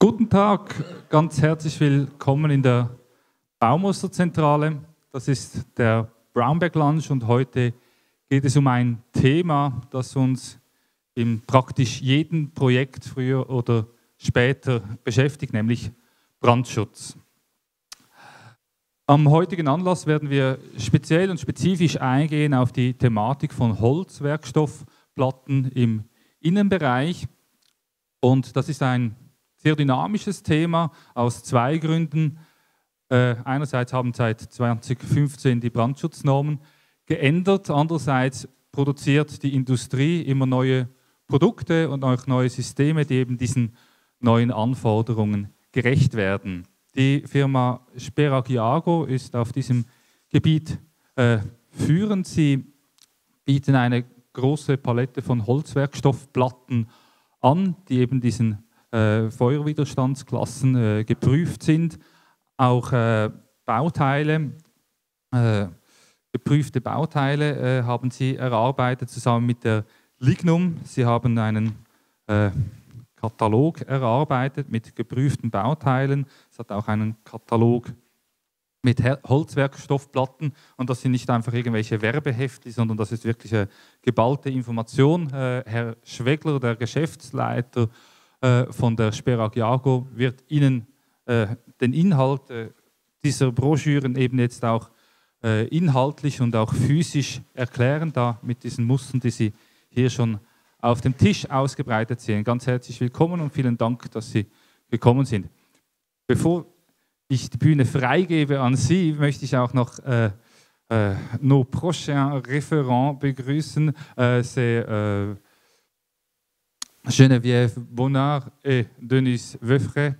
Guten Tag, ganz herzlich willkommen in der Baumusterzentrale. Das ist der Brownback Lunch und heute geht es um ein Thema, das uns in praktisch jedem Projekt früher oder später beschäftigt, nämlich Brandschutz. Am heutigen Anlass werden wir speziell und spezifisch eingehen auf die Thematik von Holzwerkstoffplatten im Innenbereich. Und das ist ein sehr dynamisches Thema aus zwei Gründen. Einerseits haben seit 2015 die Brandschutznormen geändert, andererseits produziert die Industrie immer neue Produkte und auch neue Systeme, die eben diesen neuen Anforderungen gerecht werden. Die Firma Speragiago ist auf diesem Gebiet führend. Sie bieten eine große Palette von Holzwerkstoffplatten an, die eben diesen Feuerwiderstandsklassen geprüft sind. Auch Bauteile, geprüfte Bauteile haben sie erarbeitet zusammen mit der Lignum. Sie haben einen Katalog erarbeitet mit geprüften Bauteilen. Es hat auch einen Katalog mit Holzwerkstoffplatten und das sind nicht einfach irgendwelche Werbeheftchen, sondern das ist wirklich eine geballte Information. Herr Schwegler, der Geschäftsleiter von der Speragiago, wird Ihnen den Inhalt dieser Broschüren eben jetzt auch inhaltlich und auch physisch erklären, da mit diesen Mustern, die Sie hier schon auf dem Tisch ausgebreitet sehen. Ganz herzlich willkommen und vielen Dank, dass Sie gekommen sind. Bevor ich die Bühne freigebe an Sie, möchte ich auch noch nos prochains référents begrüßen. C'est Geneviève Bonnard et Denise Weffray.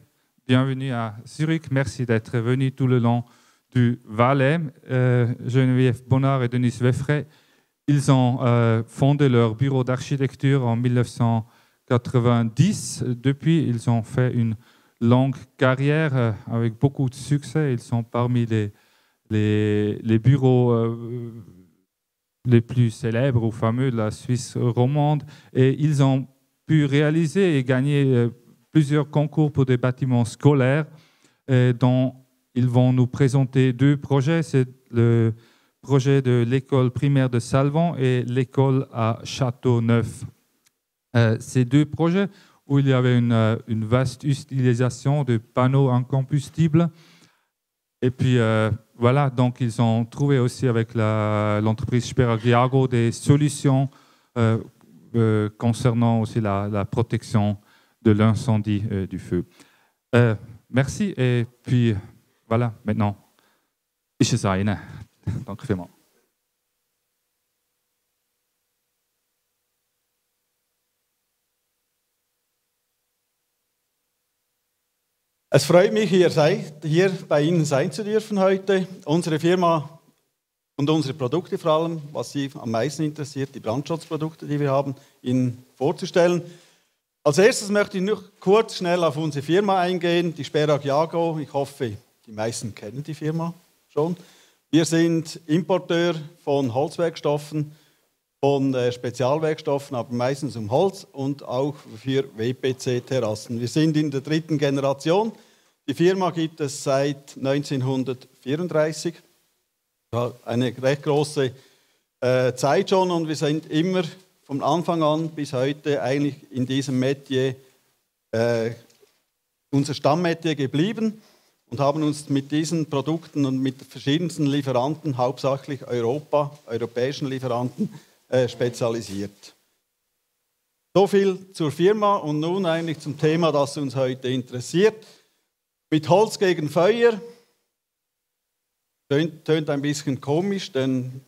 Bienvenue à Zurich. Merci d'être venus tout le long du Valais. Geneviève Bonnard et Denise Weffray, ils ont fondé leur bureau d'architecture en 1990. Depuis, ils ont fait une longue carrière avec beaucoup de succès. Ils sont parmi les bureaux les plus célèbres ou fameux de la Suisse romande. Et ils ont pu réaliser et gagner plusieurs concours pour des bâtiments scolaires dont ils vont nous présenter deux projets. C'est le projet de l'école primaire de Salvan et l'école à Châteauneuf. Ces deux projets où il y avait une vaste utilisation de panneaux incombustibles. Et puis voilà, donc ils ont trouvé aussi avec l'entreprise Speragiago des solutions concernant aussi la protection de l'incendie du feu. Merci et puis voilà, maintenant ist es eine. Danke vielmals. Es freut mich, hier bei Ihnen sein zu dürfen heute. Unsere Firma und unsere Produkte vor allem, was Sie am meisten interessiert, die Brandschutzprodukte, die wir haben, Ihnen vorzustellen. Als erstes möchte ich noch kurz schnell auf unsere Firma eingehen, die Speragiago. Ich hoffe, die meisten kennen die Firma schon. Wir sind Importeur von Holzwerkstoffen, von Spezialwerkstoffen, aber meistens um Holz und auch für WPC-Terrassen. Wir sind in der dritten Generation. Die Firma gibt es seit 1934. Eine recht große Zeit schon und wir sind immer von Anfang an bis heute eigentlich in diesem Metier, unser Stammmetier geblieben und haben uns mit diesen Produkten und mit verschiedensten Lieferanten, hauptsächlich europäischen Lieferanten, spezialisiert. So viel zur Firma und nun eigentlich zum Thema, das uns heute interessiert. Mit Holz gegen Feuer. Tönt ein bisschen komisch, denn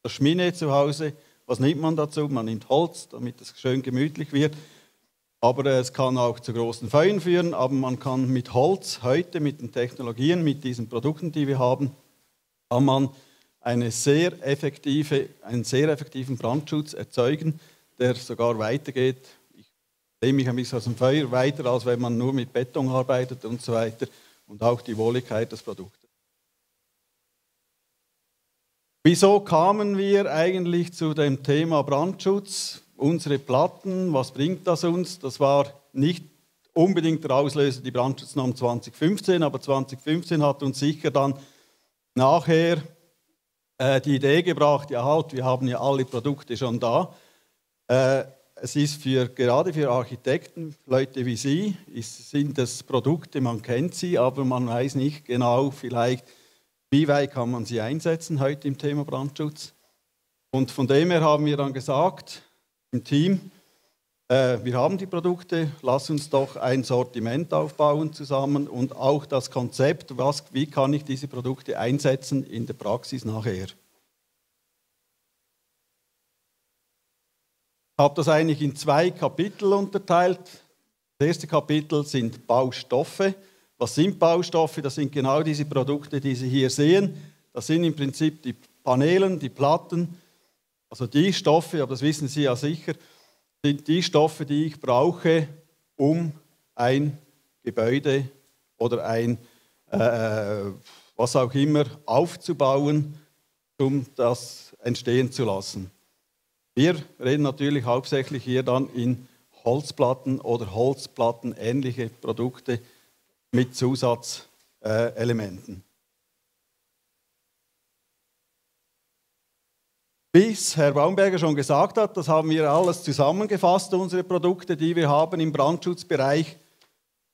das Schmine zu Hause, was nimmt man dazu? Man nimmt Holz, damit es schön gemütlich wird. Aber es kann auch zu großen Feuern führen. Aber man kann mit Holz heute, mit den Technologien, mit diesen Produkten, die wir haben, kann man einen sehr effektiven Brandschutz erzeugen, der sogar weitergeht. Ich lehne mich ein bisschen aus dem Feuer weiter, als wenn man nur mit Beton arbeitet und so weiter. Und auch die Wohligkeit des Produktes. Wieso kamen wir eigentlich zu dem Thema Brandschutz? Unsere Platten, was bringt das uns? Das war nicht unbedingt der Auslöser die Brandschutznorm 2015, aber 2015 hat uns sicher dann nachher die Idee gebracht, ja halt, wir haben ja alle Produkte schon da. Es ist gerade für Architekten, Leute wie Sie, sind das Produkte, man kennt sie, aber man weiß nicht genau vielleicht, wie weit kann man sie einsetzen heute im Thema Brandschutz. Und von dem her haben wir dann gesagt, im Team, wir haben die Produkte, lass uns doch ein Sortiment aufbauen zusammen und auch das Konzept, wie kann ich diese Produkte einsetzen in der Praxis nachher. Ich habe das eigentlich in 2 Kapitel unterteilt. Das erste Kapitel sind Baustoffe. Was sind Baustoffe? Das sind genau diese Produkte, die Sie hier sehen. Das sind im Prinzip die Paneelen, die Platten, also die Stoffe, aber das wissen Sie ja sicher, sind die Stoffe, die ich brauche, um ein Gebäude oder ein was auch immer aufzubauen, um das entstehen zu lassen. Wir reden natürlich hauptsächlich hier dann in Holzplatten oder Holzplatten-ähnliche Produkte mit Zusatzelementen. Wie es Herr Baumberger schon gesagt hat, das haben wir alles zusammengefasst, unsere Produkte, die wir haben im Brandschutzbereich.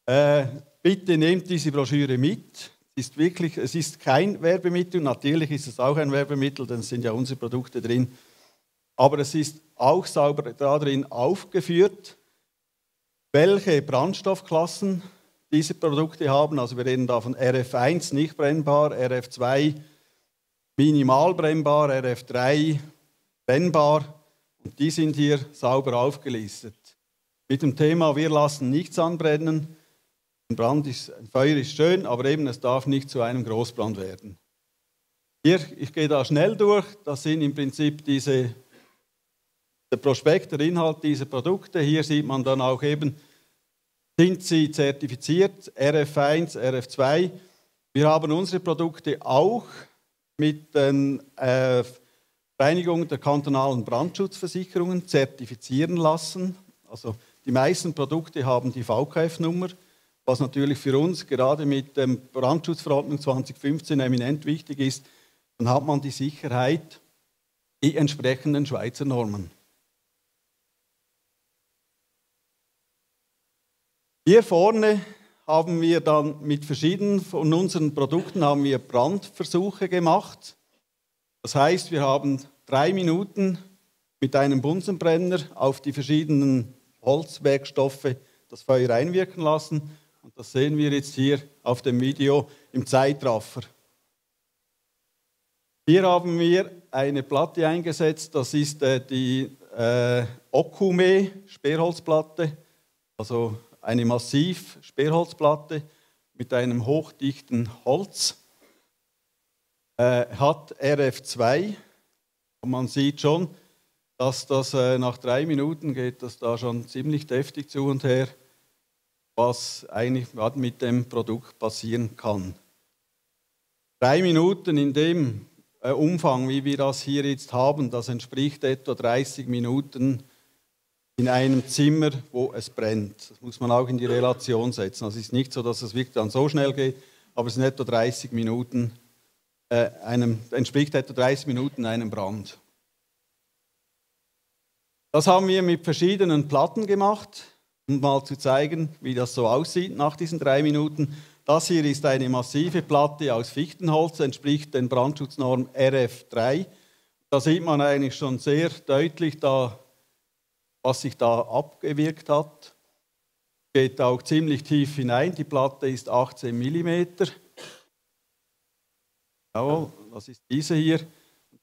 Bitte nehmt diese Broschüre mit. Es ist kein Werbemittel, natürlich ist es auch ein Werbemittel, denn es sind ja unsere Produkte drin. Aber es ist auch sauber darin aufgeführt, welche Brandstoffklassen diese Produkte haben. Also wir reden da von RF1 nicht brennbar, RF2 minimal brennbar, RF3 brennbar. Und die sind hier sauber aufgelistet. Mit dem Thema, wir lassen nichts anbrennen. Ein Feuer ist schön, aber eben es darf nicht zu einem Großbrand werden. Hier, ich gehe da schnell durch, das sind im Prinzip der Prospekt, der Inhalt dieser Produkte. Hier sieht man dann auch eben, sind sie zertifiziert, RF1, RF2. Wir haben unsere Produkte auch mit den Reinigungen der kantonalen Brandschutzversicherungen zertifizieren lassen. Also die meisten Produkte haben die VKF-Nummer, was natürlich für uns gerade mit der Brandschutzverordnung 2015 eminent wichtig ist. Dann hat man die Sicherheit, die entsprechenden Schweizer Normen. Hier vorne haben wir dann mit verschiedenen von unseren Produkten haben wir Brandversuche gemacht. Das heißt, wir haben 3 Minuten mit einem Bunsenbrenner auf die verschiedenen Holzwerkstoffe das Feuer einwirken lassen. Und das sehen wir jetzt hier auf dem Video im Zeitraffer. Hier haben wir eine Platte eingesetzt, das ist die Okume Sperrholzplatte, also eine massiv Sperrholzplatte mit einem hochdichten Holz. Hat RF2 und man sieht schon, dass das nach 3 Minuten geht das da schon ziemlich deftig zu und her, was eigentlich mit dem Produkt passieren kann. 3 Minuten in dem Umfang, wie wir das hier jetzt haben, das entspricht etwa 30 Minuten in einem Zimmer, wo es brennt. Das muss man auch in die Relation setzen. Also es ist nicht so, dass es wirklich dann so schnell geht, aber es sind etwa 30 Minuten, entspricht etwa 30 Minuten einem Brand. Das haben wir mit verschiedenen Platten gemacht, um mal zu zeigen, wie das so aussieht nach diesen 3 Minuten. Das hier ist eine massive Platte aus Fichtenholz, entspricht den Brandschutznorm RF3. Da sieht man eigentlich schon sehr deutlich, was sich da abgewirkt hat. Geht auch ziemlich tief hinein. Die Platte ist 18 mm. Jawohl, das ist diese hier.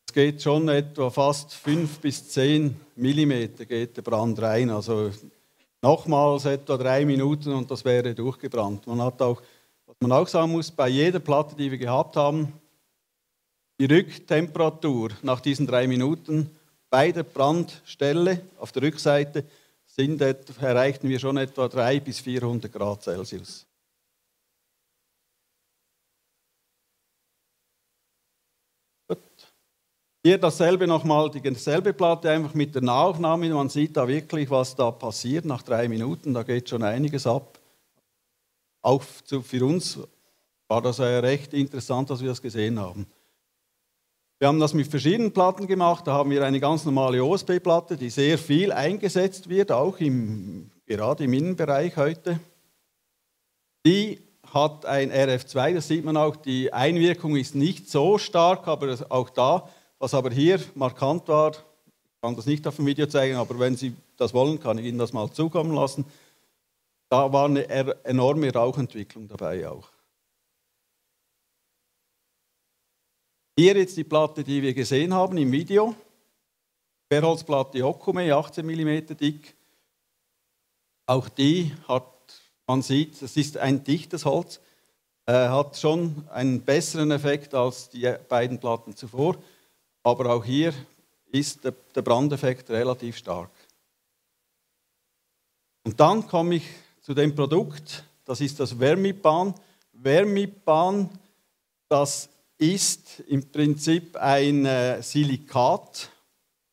Es geht schon etwa fast 5 bis 10 mm geht der Brand rein. Also nochmals etwa 3 Minuten und das wäre durchgebrannt. Was man auch sagen muss, bei jeder Platte, die wir gehabt haben, die Rücktemperatur nach diesen 3 Minuten bei der Brandstelle auf der Rückseite erreichten wir schon etwa 300 bis 400 Grad Celsius. Gut. Hier dasselbe nochmal, dieselbe Platte einfach mit der Nahaufnahme. Man sieht da wirklich, was da passiert nach 3 Minuten. Da geht schon einiges ab. auch für uns war das recht interessant, dass wir das gesehen haben. Wir haben das mit verschiedenen Platten gemacht. Da haben wir eine ganz normale OSB-Platte, die sehr viel eingesetzt wird, auch gerade im Innenbereich heute. Die hat ein RF2, das sieht man auch, die Einwirkung ist nicht so stark, aber auch da, was aber hier markant war, ich kann das nicht auf dem Video zeigen, aber wenn Sie das wollen, kann ich Ihnen das mal zukommen lassen. Da war eine enorme Rauchentwicklung dabei auch. Hier jetzt die Platte, die wir gesehen haben im Video. Querholzplatte Okume, 18 mm dick. Auch die hat, man sieht, das ist ein dichtes Holz, hat schon einen besseren Effekt als die beiden Platten zuvor. Aber auch hier ist der Brandeffekt relativ stark. Und dann komme ich zu dem Produkt, das ist das Vermipan. Vermipan, das ist im Prinzip ein Silikat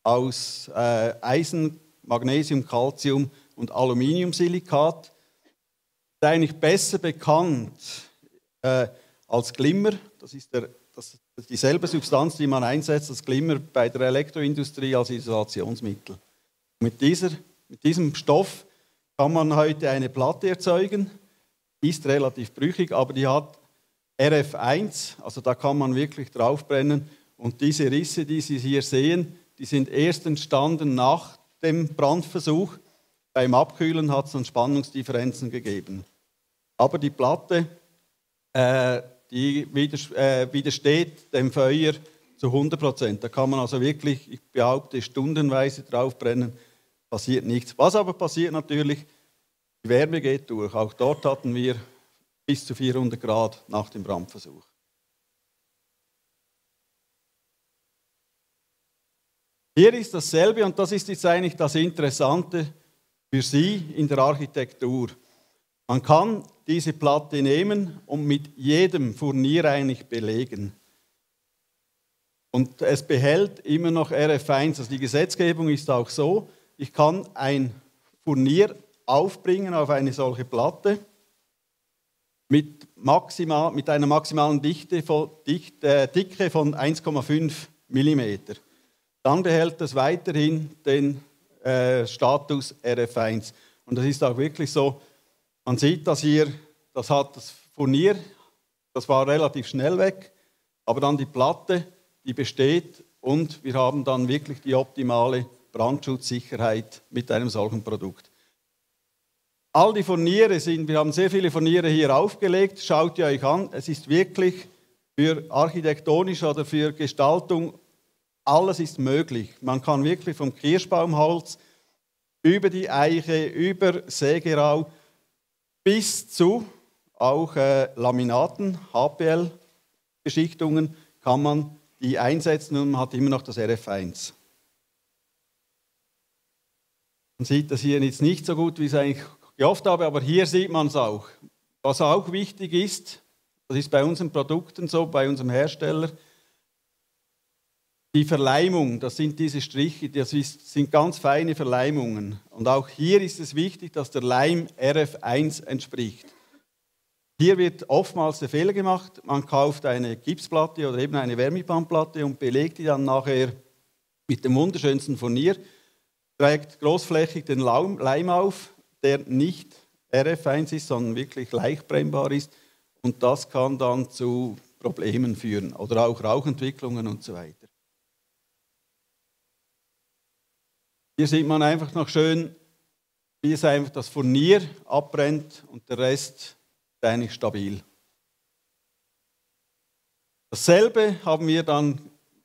aus Eisen, Magnesium, Calcium und Aluminiumsilikat. Ist eigentlich besser bekannt als Glimmer. Das ist dieselbe Substanz, die man einsetzt als Glimmer bei der Elektroindustrie als Isolationsmittel. Mit diesem Stoff kann man heute eine Platte erzeugen, ist relativ brüchig, aber die hat RF1, also da kann man wirklich draufbrennen. Und diese Risse, die Sie hier sehen, die sind erst entstanden nach dem Brandversuch. Beim Abkühlen hat es dann Spannungsdifferenzen gegeben. Aber die Platte, die widersteht dem Feuer zu 100%. Da kann man also wirklich, ich behaupte, stundenweise draufbrennen, passiert nichts. Was aber passiert natürlich, die Wärme geht durch. Auch dort hatten wir bis zu 400 Grad nach dem Brandversuch. Hier ist dasselbe und das ist jetzt eigentlich das Interessante für Sie in der Architektur. Man kann diese Platte nehmen und mit jedem Furnier eigentlich belegen. Und es behält immer noch RF1. Also die Gesetzgebung ist auch so, ich kann ein Furnier aufbringen auf eine solche Platte mit einer maximalen Dicke von 1,5 mm. Dann behält es weiterhin den Status RF1. Und das ist auch wirklich so, man sieht das hier, das hat das Furnier, das war relativ schnell weg, aber dann die Platte, die besteht und wir haben dann wirklich die optimale Brandschutzsicherheit mit einem solchen Produkt. All die Furniere wir haben sehr viele Furniere hier aufgelegt, schaut ihr euch an, es ist wirklich für architektonisch oder für Gestaltung, alles ist möglich. Man kann wirklich vom Kirschbaumholz über die Eiche, über Sägerau bis zu auch Laminaten, HPL-Beschichtungen kann man die einsetzen und man hat immer noch das RF1. Man sieht das hier jetzt nicht so gut, wie ich es eigentlich gehofft habe, aber hier sieht man es auch. Was auch wichtig ist, das ist bei unseren Produkten so, bei unserem Hersteller, die Verleimung, das sind diese Striche, das sind ganz feine Verleimungen. Und auch hier ist es wichtig, dass der Leim RF1 entspricht. Hier wird oftmals der Fehler gemacht, man kauft eine Gipsplatte oder eben eine Vermipanplatte und belegt die dann nachher mit dem wunderschönsten Furnier, trägt großflächig den Leim auf, der nicht RF1 ist, sondern wirklich leicht brennbar ist. Und das kann dann zu Problemen führen oder auch Rauchentwicklungen und so weiter. Hier sieht man einfach noch schön, wie es einfach das Furnier abbrennt und der Rest ist eigentlich stabil. Dasselbe haben wir dann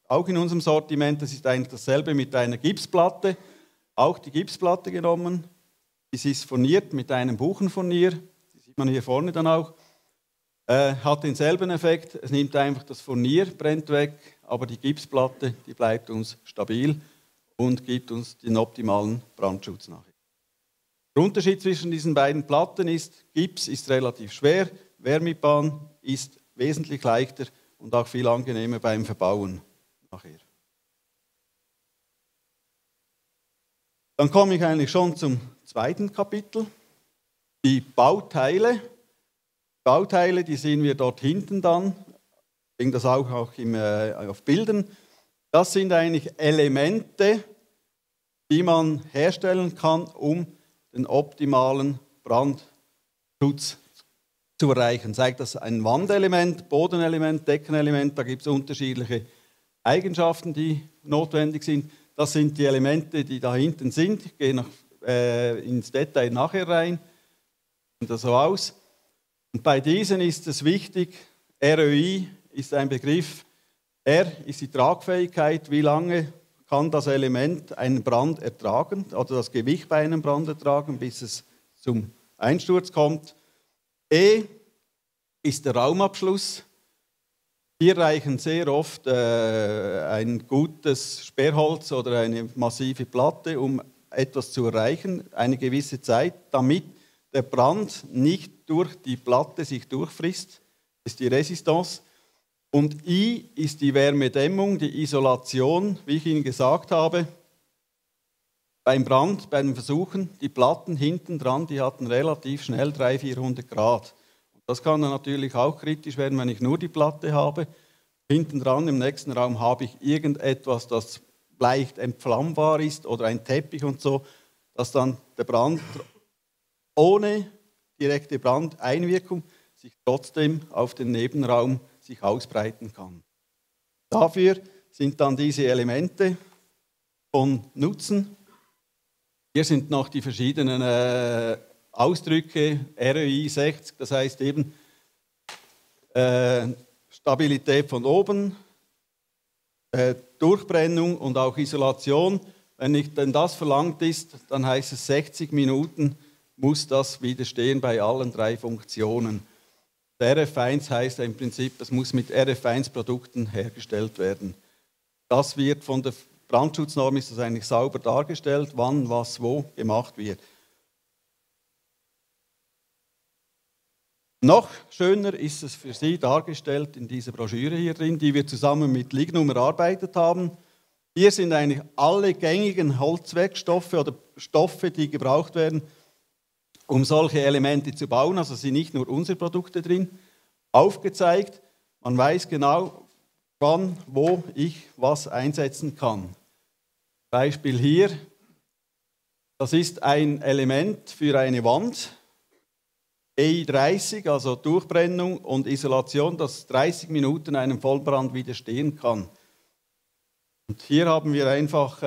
auch in unserem Sortiment, das ist eigentlich dasselbe mit einer Gipsplatte. Auch die Gipsplatte genommen, die ist furniert mit einem Buchenfurnier, das sieht man hier vorne dann auch, hat denselben Effekt, es nimmt einfach das Furnier, brennt weg, aber die Gipsplatte, die bleibt uns stabil und gibt uns den optimalen Brandschutz nachher. Der Unterschied zwischen diesen beiden Platten ist, Gips ist relativ schwer, Vermipan ist wesentlich leichter und auch viel angenehmer beim Verbauen nachher. Dann komme ich eigentlich schon zum zweiten Kapitel. Die Bauteile. Bauteile, die sehen wir dort hinten dann. Ich bringe das auch auf Bildern. Das sind eigentlich Elemente, die man herstellen kann, um den optimalen Brandschutz zu erreichen. Sei das ein Wandelement, Bodenelement, Deckenelement, da gibt es unterschiedliche Eigenschaften, die notwendig sind. Das sind die Elemente, die da hinten sind. Ich gehe ins Detail nachher rein. Sieht das so aus. Und bei diesen ist es wichtig, ROI ist ein Begriff. R ist die Tragfähigkeit, wie lange kann das Element einen Brand ertragen, oder das Gewicht bei einem Brand ertragen, bis es zum Einsturz kommt. E ist der Raumabschluss. Hier reichen sehr oft ein gutes Sperrholz oder eine massive Platte, um etwas zu erreichen, eine gewisse Zeit, damit der Brand nicht durch die Platte sich durchfrisst. Das ist die Resistance. Und I ist die Wärmedämmung, die Isolation, wie ich Ihnen gesagt habe. Beim Brand, bei den Versuchen, die Platten hinten dran, die hatten relativ schnell 300-400 Grad. Das kann dann natürlich auch kritisch werden, wenn ich nur die Platte habe. Hinten dran im nächsten Raum habe ich irgendetwas, das leicht entflammbar ist oder ein Teppich und so, dass dann der Brand ohne direkte Brandeinwirkung sich trotzdem auf den Nebenraum sich ausbreiten kann. Dafür sind dann diese Elemente von Nutzen. Hier sind noch die verschiedenen Ausdrücke, ROI 60, das heißt eben Stabilität von oben, Durchbrennung und auch Isolation. Wenn das verlangt ist, dann heißt es 60 Minuten muss das widerstehen bei allen 3 Funktionen. Der RF1 heißt im Prinzip, das muss mit RF1-Produkten hergestellt werden. Das wird von der Brandschutznorm ist das eigentlich sauber dargestellt, wann, was, wo gemacht wird. Noch schöner ist es für Sie dargestellt in dieser Broschüre hier drin, die wir zusammen mit Lignum erarbeitet haben. Hier sind eigentlich alle gängigen Holzwerkstoffe oder Stoffe, die gebraucht werden, um solche Elemente zu bauen. Also sind nicht nur unsere Produkte drin, aufgezeigt. Man weiß genau, wann, wo ich was einsetzen kann. Beispiel hier, das ist ein Element für eine Wand. EI30, also Durchbrennung und Isolation, das 30 Minuten einem Vollbrand widerstehen kann. Und hier haben wir einfach,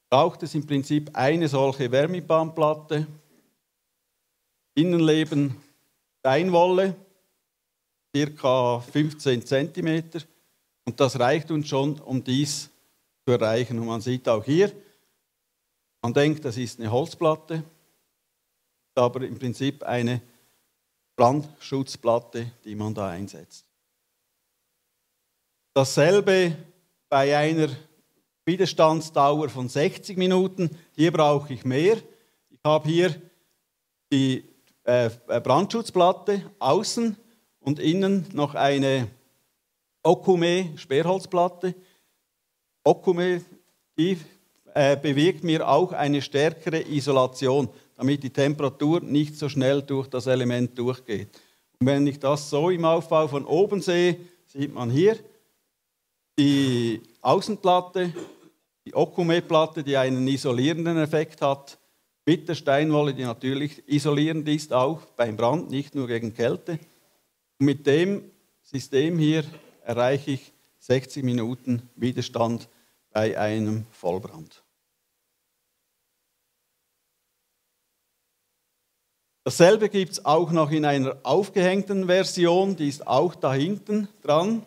braucht es im Prinzip eine solche Wärmebandplatte, Innenleben Steinwolle, ca. 15 cm, und das reicht uns schon, um dies zu erreichen. Und man sieht auch hier, man denkt, das ist eine Holzplatte, aber im Prinzip eine Brandschutzplatte, die man da einsetzt. Dasselbe bei einer Widerstandsdauer von 60 Minuten. Hier brauche ich mehr. Ich habe hier die Brandschutzplatte außen und innen noch eine Okume-Sperrholzplatte. Okume, die bewirkt mir auch eine stärkere Isolation, damit die Temperatur nicht so schnell durch das Element durchgeht. Und wenn ich das so im Aufbau von oben sehe, sieht man hier die Außenplatte, die Okume-Platte, die einen isolierenden Effekt hat, mit der Steinwolle, die natürlich isolierend ist, auch beim Brand, nicht nur gegen Kälte. Und mit dem System hier erreiche ich 60 Minuten Widerstand bei einem Vollbrand. Dasselbe gibt es auch noch in einer aufgehängten Version, die ist auch da hinten dran.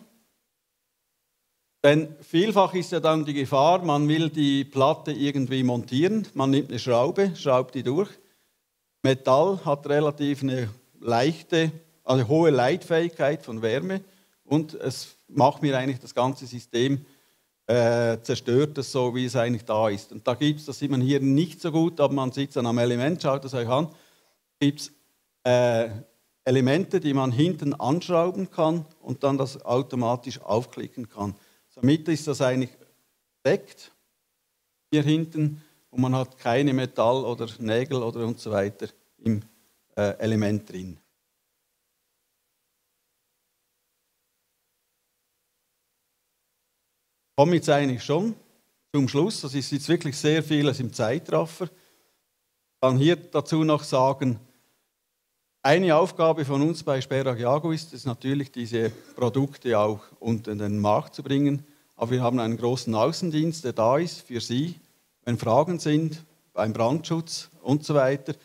Denn vielfach ist ja dann die Gefahr, man will die Platte irgendwie montieren, man nimmt eine Schraube, schraubt die durch. Metall hat relativ eine leichte, also hohe Leitfähigkeit von Wärme und es macht mir eigentlich das ganze System, zerstört es so, wie es eigentlich da ist. Und da gibt es, das sieht man hier nicht so gut, aber man sieht es dann am Element, schaut es euch an, gibt es Elemente, die man hinten anschrauben kann und dann das automatisch aufklicken kann. Somit ist das eigentlich verdeckt hier hinten und man hat keine Metall oder Nägel oder und so weiter im Element drin. Ich komme jetzt eigentlich schon zum Schluss. Das ist jetzt wirklich sehr vieles im Zeitraffer. Ich kann hier dazu noch sagen, eine Aufgabe von uns bei Sperag Jago ist es natürlich, diese Produkte auch unter den Markt zu bringen. Aber wir haben einen großen Außendienst, der da ist für Sie. Wenn Fragen sind beim Brandschutz und so weiter,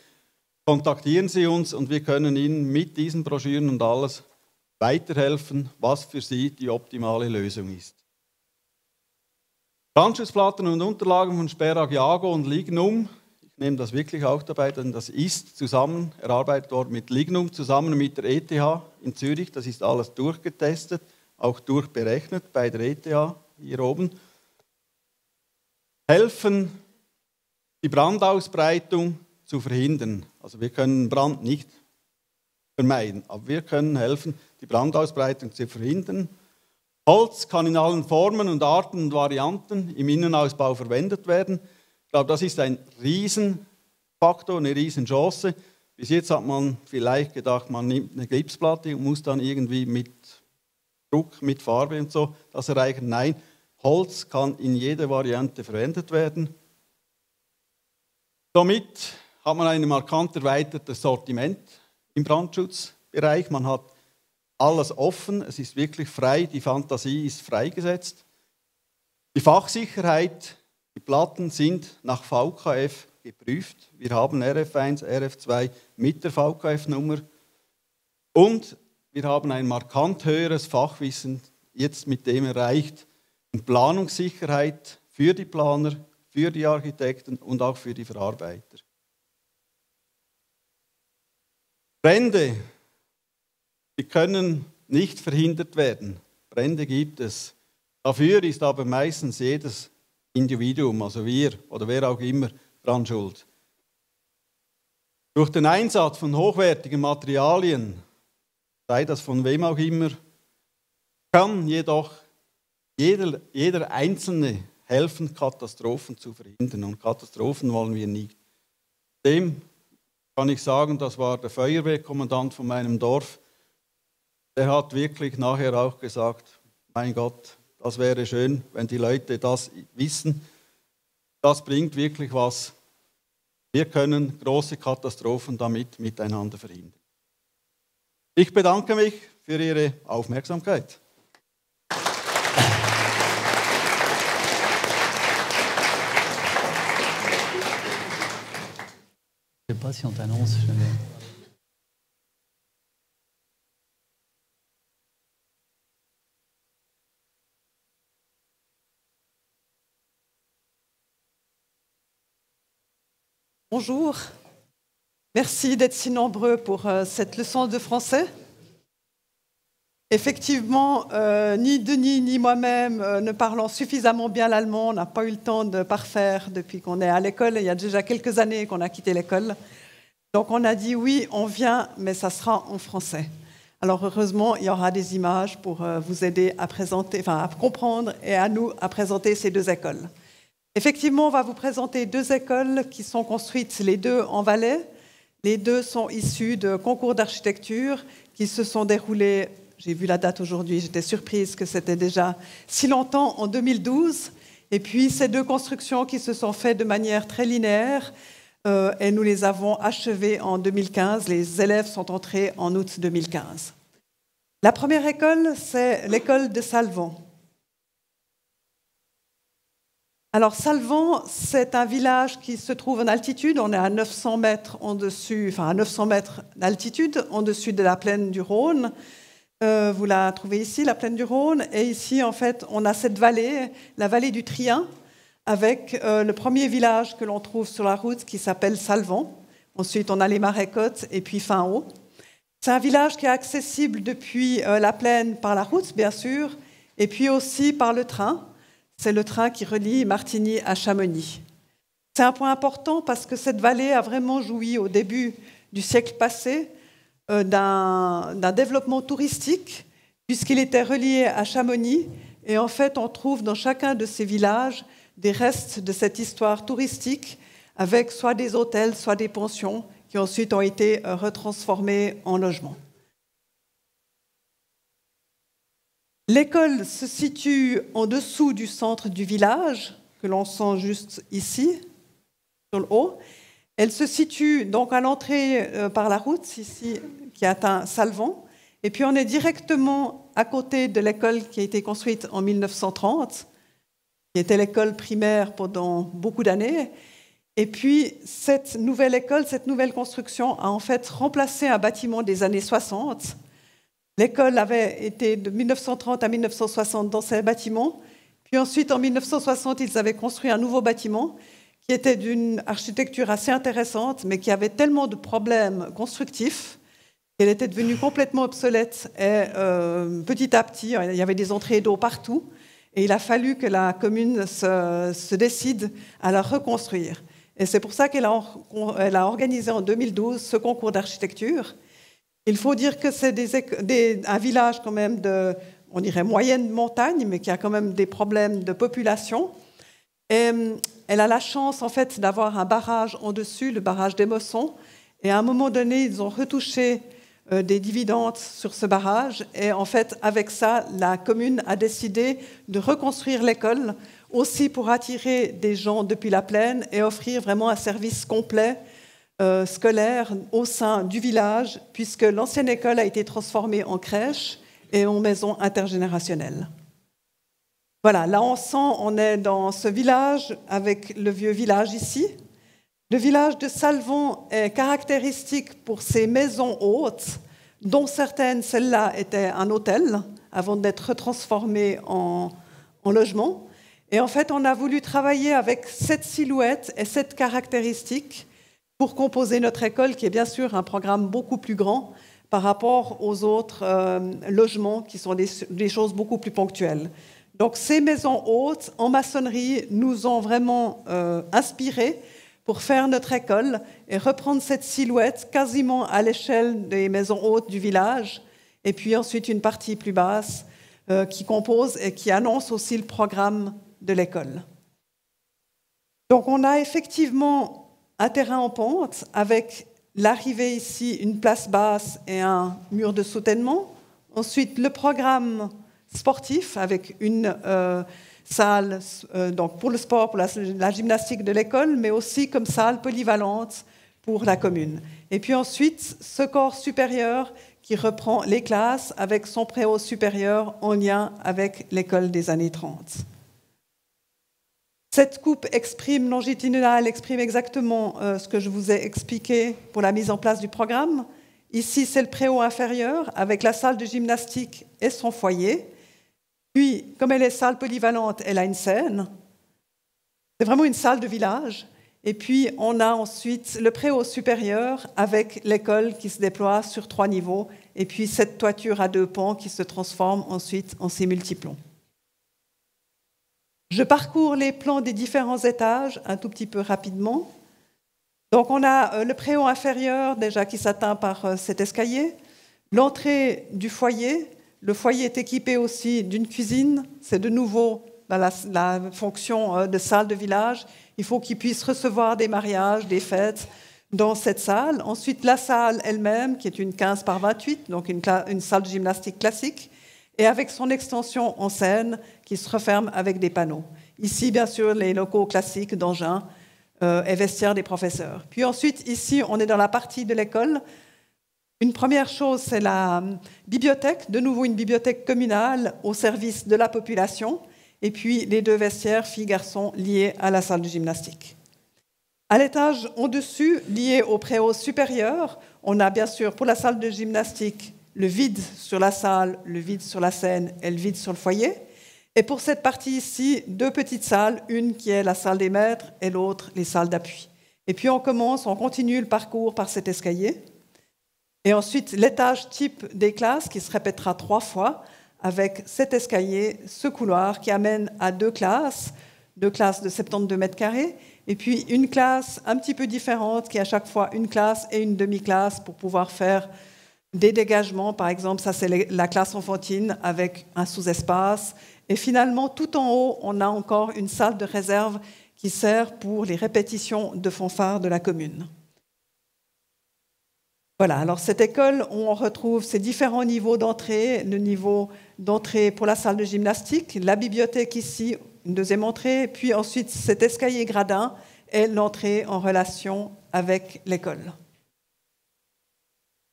kontaktieren Sie uns und wir können Ihnen mit diesen Broschüren und alles weiterhelfen, was für Sie die optimale Lösung ist. Brandschutzplatten und Unterlagen von Sperag Jago und Lignum. Ich nehme das wirklich auch dabei, denn das ist zusammen erarbeitet worden mit Lignum, zusammen mit der ETH in Zürich. Das ist alles durchgetestet, auch durchberechnet bei der ETH hier oben. Helfen, die Brandausbreitung zu verhindern. Also wir können Brand nicht vermeiden, aber wir können helfen, die Brandausbreitung zu verhindern. Holz kann in allen Formen und Arten und Varianten im Innenausbau verwendet werden. Ich glaube, das ist ein Riesenfaktor, eine Riesenchance. Bis jetzt hat man vielleicht gedacht, man nimmt eine Gipsplatte und muss dann irgendwie mit Druck, mit Farbe und so das erreichen. Nein, Holz kann in jeder Variante verwendet werden. Somit hat man ein markant erweitertes Sortiment im Brandschutzbereich. Man hat alles offen, es ist wirklich frei, die Fantasie ist freigesetzt. Die Fachsicherheit, die Platten sind nach VKF geprüft. Wir haben RF1, RF2 mit der VKF-Nummer und wir haben ein markant höheres Fachwissen jetzt mit dem erreicht, und Planungssicherheit für die Planer, für die Architekten und auch für die Verarbeiter. Brände, die können nicht verhindert werden. Brände gibt es. Dafür ist aber meistens jedes Individuum, also wir oder wer auch immer, dran schuld. Durch den Einsatz von hochwertigen Materialien, sei das von wem auch immer, kann jedoch jeder Einzelne helfen, Katastrophen zu verhindern. Und Katastrophen wollen wir nicht. Dem kann ich sagen, das war der Feuerwehrkommandant von meinem Dorf. Der hat wirklich nachher auch gesagt, mein Gott, das wäre schön, wenn die Leute das wissen. Das bringt wirklich was. Wir können große Katastrophen damit miteinander verhindern. Ich bedanke mich für Ihre Aufmerksamkeit. Je ne sais pas si on t'annonce. Bonjour, merci d'être si nombreux pour cette leçon de français. Effectivement, ni Denis ni moi-même ne parlons suffisamment bien l'allemand. On n'a pas eu le temps de parfaire depuis qu'on est à l'école. Il y a déjà quelques années qu'on a quitté l'école. Donc on a dit oui, on vient, mais ça sera en français. Alors heureusement, il y aura des images pour vous aider à présenter, enfin à comprendre et à nous à présenter ces deux écoles. Effectivement, on va vous présenter deux écoles qui sont construites les deux en Valais. Les deux sont issues de concours d'architecture qui se sont déroulés, j'ai vu la date aujourd'hui, j'étais surprise que c'était déjà si longtemps, en 2012. Et puis ces deux constructions qui se sont faites de manière très linéaire et nous les avons achevées en 2015. Les élèves sont entrés en août 2015. La première école, c'est l'école de Salvan. Alors, Salvan, c'est un village qui se trouve en altitude. On est à 900 mètres à 900 mètres d'altitude, au-dessus de la plaine du Rhône. Vous la trouvez ici, la plaine du Rhône. Et ici, en fait, on a cette vallée, la vallée du Trien, avec le premier village que l'on trouve sur la route qui s'appelle Salvan. Ensuite, on a les Marais-Côtes et puis fin haut. C'est un village qui est accessible depuis la plaine par la route, bien sûr, et puis aussi par le train. C'est le train qui relie Martigny à Chamonix. C'est un point important parce que cette vallée a vraiment joui au début du siècle passé d'un développement touristique puisqu'il était relié à Chamonix. Et en fait, on trouve dans chacun de ces villages des restes de cette histoire touristique avec soit des hôtels, soit des pensions qui ensuite ont été retransformés en logements. L'école se situe en dessous du centre du village, que l'on sent juste ici, sur le haut. Elle se situe donc à l'entrée par la route, ici, qui atteint Salvan. Et puis on est directement à côté de l'école qui a été construite en 1930, qui était l'école primaire pendant beaucoup d'années. Et puis cette nouvelle école, cette nouvelle construction a en fait remplacé un bâtiment des années 60. L'école avait été de 1930 à 1960 dans ces bâtiments. Puis ensuite, en 1960, ils avaient construit un nouveau bâtiment qui était d'une architecture assez intéressante, mais qui avait tellement de problèmes constructifs qu'elle était devenue complètement obsolète. Et petit à petit, il y avait des entrées d'eau partout. Et il a fallu que la commune se décide à la reconstruire. Et c'est pour ça qu'elle a organisé en 2012 ce concours d'architecture. Il faut dire que c'est un village quand même de, on dirait, moyenne montagne, mais qui a quand même des problèmes de population. Et elle a la chance, en fait, d'avoir un barrage en dessus, le barrage d'Émosson. Et à un moment donné, ils ont retouché des dividendes sur ce barrage. Et en fait, avec ça, la commune a décidé de reconstruire l'école, aussi pour attirer des gens depuis la plaine et offrir vraiment un service complet scolaire au sein du village, puisque l'ancienne école a été transformée en crèche et en maison intergénérationnelle. Voilà, là on est dans ce village avec le vieux village ici. Le village de Salvan est caractéristique pour ses maisons hautes, dont certaines, celle-là, étaient un hôtel avant d'être retransformées en logement. Et en fait, on a voulu travailler avec cette silhouette et cette caractéristique pour composer notre école, qui est bien sûr un programme beaucoup plus grand par rapport aux autres logements qui sont des choses beaucoup plus ponctuelles. Donc ces maisons hautes en maçonnerie nous ont vraiment inspirés pour faire notre école et reprendre cette silhouette quasiment à l'échelle des maisons hautes du village, et puis ensuite une partie plus basse qui compose et qui annonce aussi le programme de l'école. Donc on a effectivement un terrain en pente avec l'arrivée ici, une place basse et un mur de soutènement. Ensuite, le programme sportif avec une salle donc pour le sport, pour la gymnastique de l'école, mais aussi comme salle polyvalente pour la commune. Et puis ensuite, ce corps supérieur qui reprend les classes avec son préau supérieur en lien avec l'école des années 30. Cette coupe longitudinale exprime exactement ce que je vous ai expliqué pour la mise en place du programme. Ici, c'est le préau inférieur avec la salle de gymnastique et son foyer. Puis, comme elle est salle polyvalente, elle a une scène. C'est vraiment une salle de village. Et puis, on a ensuite le préau supérieur avec l'école qui se déploie sur 3 niveaux. Et puis, cette toiture à 2 pans qui se transforme ensuite en ces multiplombs. Je parcours les plans des différents étages un tout petit peu rapidement. Donc on a le préau inférieur déjà qui s'atteint par cet escalier, l'entrée du foyer. Le foyer est équipé aussi d'une cuisine. C'est de nouveau la fonction de salle de village. Il faut qu'il puisse recevoir des mariages, des fêtes dans cette salle. Ensuite, la salle elle-même qui est une 15 par 28, donc une salle de gymnastique classique, et avec son extension en scène qui se referme avec des panneaux. Ici, bien sûr, les locaux classiques d'engins et vestiaires des professeurs. Puis ensuite, ici, on est dans la partie de l'école. Une première chose, c'est la bibliothèque, de nouveau une bibliothèque communale au service de la population, et puis les 2 vestiaires filles-garçons liés à la salle de gymnastique. À l'étage au-dessus, lié au préau supérieur, on a bien sûr pour la salle de gymnastique le vide sur la salle, le vide sur la scène et le vide sur le foyer. Et pour cette partie ici, 2 petites salles, une qui est la salle des maîtres et l'autre les salles d'appui. Et puis on continue le parcours par cet escalier. Et ensuite, l'étage type des classes qui se répétera 3 fois avec cet escalier, ce couloir qui amène à 2 classes de 72 mètres carrés, et puis une classe un petit peu différente qui est à chaque fois une classe et une demi-classe pour pouvoir faire des dégagements, par exemple, ça c'est la classe enfantine avec un sous-espace. Et finalement, tout en haut, on a encore une salle de réserve qui sert pour les répétitions de fanfares de la commune. Voilà, alors cette école, on retrouve ces différents niveaux d'entrée, le niveau d'entrée pour la salle de gymnastique, la bibliothèque ici, une deuxième entrée, puis ensuite cet escalier gradin est l'entrée en relation avec l'école.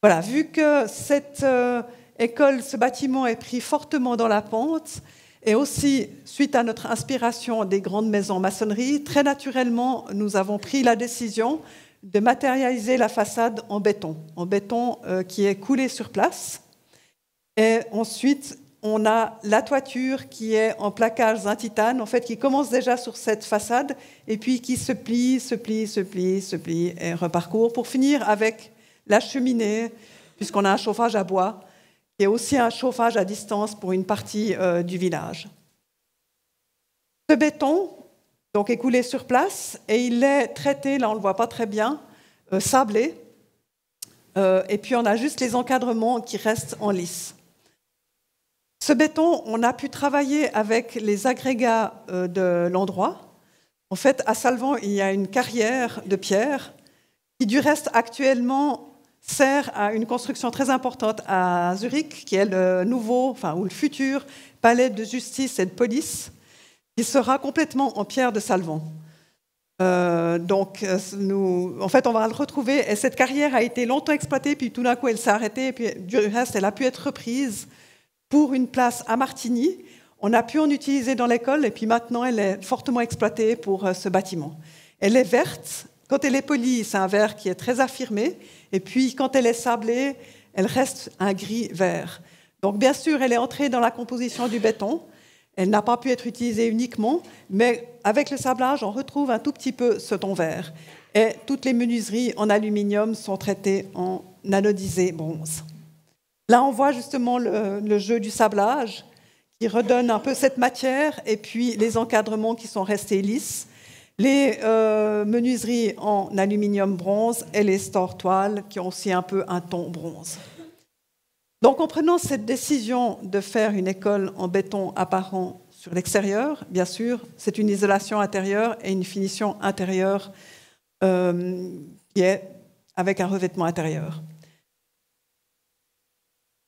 Voilà, vu que cette école, ce bâtiment est pris fortement dans la pente, et aussi suite à notre inspiration des grandes maisons maçonnerie, très naturellement, nous avons pris la décision de matérialiser la façade en béton qui est coulé sur place. Et ensuite, on a la toiture qui est en plaquage zinc titane, en fait, qui commence déjà sur cette façade et puis qui se plie et reparcourt pour finir avec la cheminée, puisqu'on a un chauffage à bois, qui est aussi un chauffage à distance pour une partie du village. Ce béton donc, est coulé sur place et il est traité, là on ne le voit pas très bien, sablé. Et puis on a juste les encadrements qui restent en lice. Ce béton, on a pu travailler avec les agrégats de l'endroit. En fait, à Salvan, il y a une carrière de pierre qui, du reste, actuellement sert à une construction très importante à Zurich, qui est le nouveau, ou le futur palais de justice et de police, qui sera complètement en pierre de Salvan. En fait, on va le retrouver. Et cette carrière a été longtemps exploitée, puis tout d'un coup, elle s'est arrêtée, et puis du reste, elle a pu être reprise pour une place à Martigny. On a pu en utiliser dans l'école, et puis maintenant, elle est fortement exploitée pour ce bâtiment. Elle est verte. Quand elle est polie, c'est un vert qui est très affirmé, et puis quand elle est sablée, elle reste un gris-vert. Donc, bien sûr, elle est entrée dans la composition du béton. Elle n'a pas pu être utilisée uniquement, mais avec le sablage, on retrouve un tout petit peu ce ton vert. Et toutes les menuiseries en aluminium sont traitées en anodisé bronze. Là, on voit justement le jeu du sablage qui redonne un peu cette matière, et puis les encadrements qui sont restés lisses, les menuiseries en aluminium bronze et les stores toiles qui ont aussi un peu un ton bronze. Donc, en prenant cette décision de faire une école en béton apparent sur l'extérieur, bien sûr, c'est une isolation intérieure et une finition intérieure qui est avec un revêtement intérieur.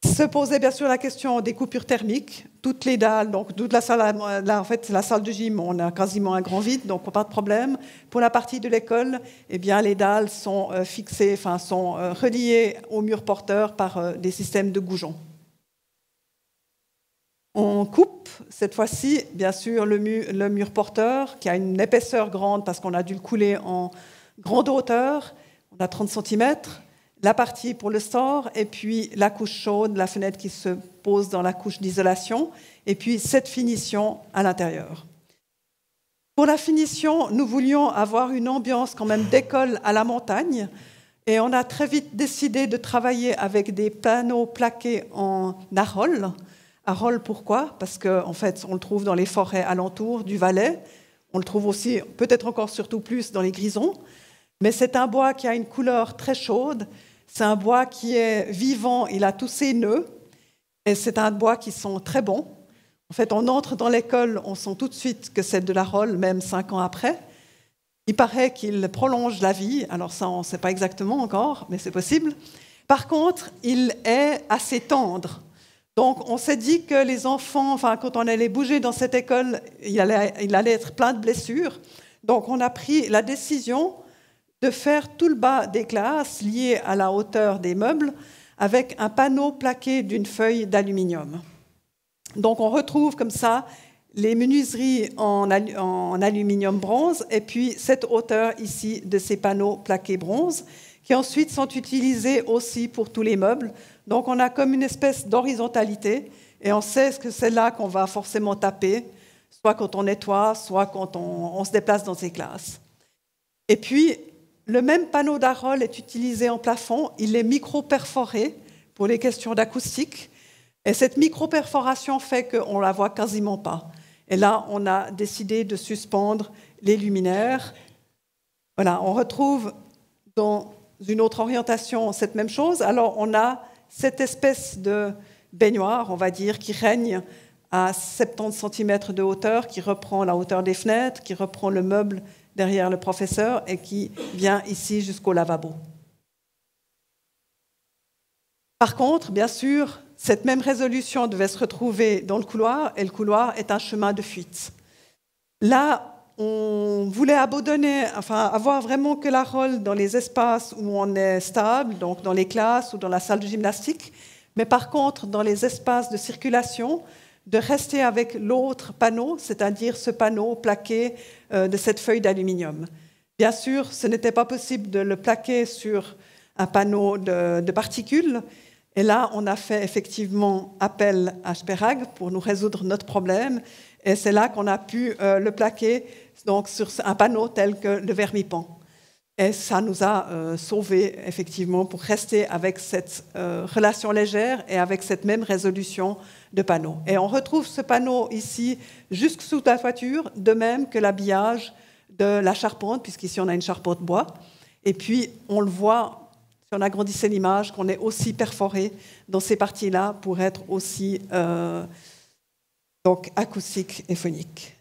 Se posait bien sûr la question des coupures thermiques. Toutes les dalles, donc toute la salle, là en fait la salle de gym, on a quasiment un grand vide, donc pas de problème. Pour la partie de l'école, eh bien les dalles sont fixées, sont reliées au mur porteur par des systèmes de goujons. On coupe cette fois-ci, bien sûr, le mur porteur qui a une épaisseur grande parce qu'on a dû le couler en grande hauteur. On a 30 cm. La partie pour le store, et puis la couche chaude, la fenêtre qui se pose dans la couche d'isolation, et puis cette finition à l'intérieur. Pour la finition, nous voulions avoir une ambiance quand même d'école à la montagne, et on a très vite décidé de travailler avec des panneaux plaqués en arole. Arole, pourquoi ? Parce qu'en fait, on le trouve dans les forêts alentours du Valais, on le trouve aussi, peut-être encore surtout plus, dans les grisons, mais c'est un bois qui a une couleur très chaude. C'est un bois qui est vivant, il a tous ses nœuds, et c'est un bois qui sent très bon. En fait, on entre dans l'école, on sent tout de suite que c'est de l'arole, même 5 ans après. Il paraît qu'il prolonge la vie, alors ça, on ne sait pas exactement encore, mais c'est possible. Par contre, il est assez tendre. Donc, on s'est dit que les enfants, quand on allait bouger dans cette école, il allait être plein de blessures. Donc, on a pris la décision de faire tout le bas des classes lié à la hauteur des meubles avec un panneau plaqué d'une feuille d'aluminium. Donc on retrouve comme ça les menuiseries en aluminium bronze et puis cette hauteur ici de ces panneaux plaqués bronze qui ensuite sont utilisés aussi pour tous les meubles. Donc on a comme une espèce d'horizontalité et on sait que c'est là qu'on va forcément taper, soit quand on nettoie, soit quand on se déplace dans ces classes. Et puis, le même panneau d'arole est utilisé en plafond, il est micro-perforé pour les questions d'acoustique. Et cette micro-perforation fait qu'on ne la voit quasiment pas. Et là, on a décidé de suspendre les luminaires. Voilà, on retrouve dans une autre orientation cette même chose. Alors, on a cette espèce de baignoire, on va dire, qui règne à 70 cm de hauteur, qui reprend la hauteur des fenêtres, qui reprend le meuble derrière le professeur et qui vient ici jusqu'au lavabo. Par contre, bien sûr, cette même résolution devait se retrouver dans le couloir, et le couloir est un chemin de fuite. Là, on voulait abandonner, avoir vraiment que la rôle dans les espaces où on est stable, donc dans les classes ou dans la salle de gymnastique, mais par contre, dans les espaces de circulation, de rester avec l'autre panneau, c'est-à-dire ce panneau plaqué de cette feuille d'aluminium. Bien sûr, ce n'était pas possible de le plaquer sur un panneau de particules, et là, on a fait effectivement appel à Sperag pour nous résoudre notre problème, et c'est là qu'on a pu le plaquer donc, sur un panneau tel que le Vermipan. Et ça nous a sauvés, effectivement, pour rester avec cette relation légère et avec cette même résolution de panneau. Et on retrouve ce panneau ici, jusque sous la toiture, de même que l'habillage de la charpente, puisqu'ici on a une charpente bois. Et puis, on le voit, si on agrandissait l'image, qu'on est aussi perforé dans ces parties-là pour être aussi donc, acoustique et phonique.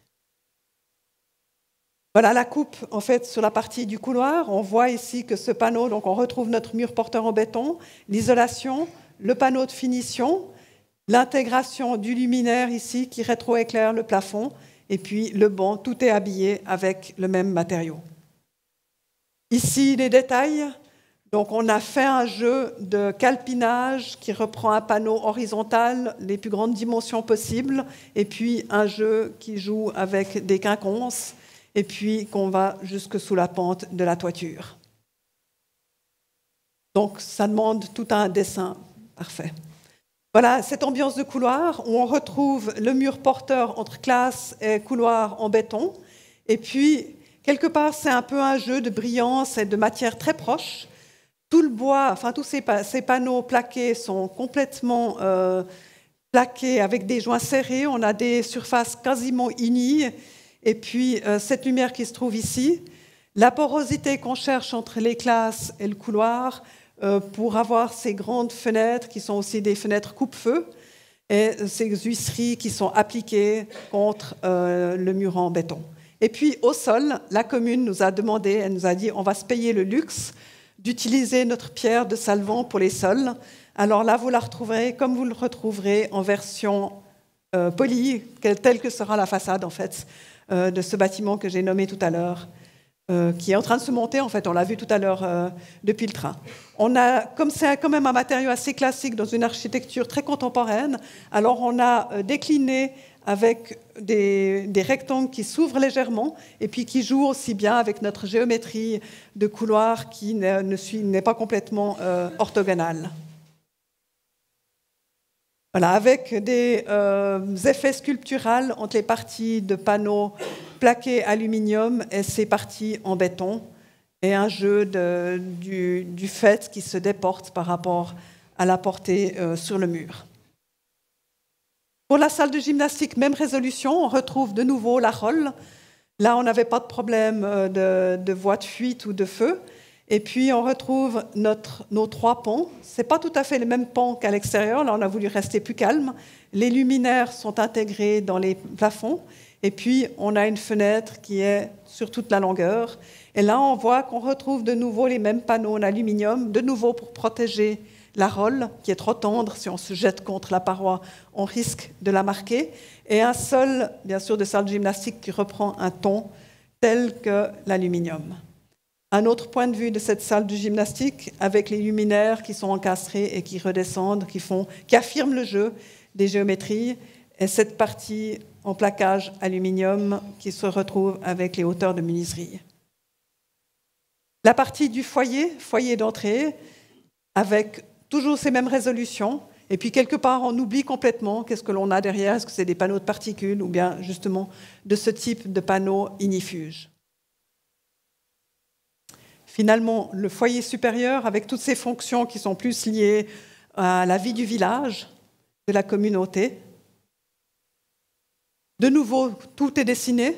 Voilà la coupe, en fait, sur la partie du couloir. On voit ici que ce panneau, donc on retrouve notre mur porteur en béton, l'isolation, le panneau de finition, l'intégration du luminaire ici qui rétroéclaire le plafond, et puis le banc, tout est habillé avec le même matériau. Ici, les détails. Donc, on a fait un jeu de calpinage qui reprend un panneau horizontal, les plus grandes dimensions possibles, et puis un jeu qui joue avec des quinconces, et puis qu'on va jusque sous la pente de la toiture. Donc, ça demande tout un dessin parfait. Voilà cette ambiance de couloir où on retrouve le mur porteur entre classe et couloir en béton. Et puis, quelque part, c'est un peu un jeu de brillance et de matière très proche. Tout le bois, tous ces panneaux plaqués sont complètement plaqués avec des joints serrés. On a des surfaces quasiment unies. Et puis, cette lumière qui se trouve ici, la porosité qu'on cherche entre les classes et le couloir pour avoir ces grandes fenêtres qui sont aussi des fenêtres coupe-feu et ces huisseries qui sont appliquées contre le mur en béton. Et puis, au sol, la commune nous a demandé, elle nous a dit, on va se payer le luxe d'utiliser notre pierre de Salvan pour les sols. Alors là, vous la retrouverez comme vous le retrouverez en version polie, telle que sera la façade, en fait, de ce bâtiment que j'ai nommé tout à l'heure, qui est en train de se monter, en fait, on l'a vu tout à l'heure depuis le train. Comme c'est quand même un matériau assez classique dans une architecture très contemporaine, alors on a décliné avec des rectangles qui s'ouvrent légèrement et puis qui jouent aussi bien avec notre géométrie de couloir qui n'est pas complètement orthogonale. Voilà, avec des effets sculpturaux entre les parties de panneaux plaqués aluminium et ces parties en béton, et un jeu du fait qui se déporte par rapport à la portée sur le mur. Pour la salle de gymnastique, même résolution, on retrouve de nouveau la rôle. Là, on n'avait pas de problème de voie de fuite ou de feu. Et puis, on retrouve nos 3 pans. Ce n'est pas tout à fait les mêmes pans qu'à l'extérieur. Là, on a voulu rester plus calme. Les luminaires sont intégrés dans les plafonds. Et puis, on a une fenêtre qui est sur toute la longueur. Et là, on voit qu'on retrouve de nouveau les mêmes panneaux en aluminium, de nouveau pour protéger la rôle, qui est trop tendre. Si on se jette contre la paroi, on risque de la marquer. Et un sol, bien sûr, de salle de gymnastique qui reprend un ton tel que l'aluminium. Un autre point de vue de cette salle de gymnastique, avec les luminaires qui sont encastrés et qui redescendent, qui affirment le jeu des géométries, et cette partie en plaquage aluminium qui se retrouve avec les hauteurs de menuiserie. La partie du foyer d'entrée, avec toujours ces mêmes résolutions, et puis quelque part on oublie complètement qu'est-ce que l'on a derrière, est-ce que c'est des panneaux de particules ou bien justement de ce type de panneaux ignifuges. Finalement, le foyer supérieur, avec toutes ces fonctions qui sont plus liées à la vie du village, de la communauté. De nouveau, tout est dessiné.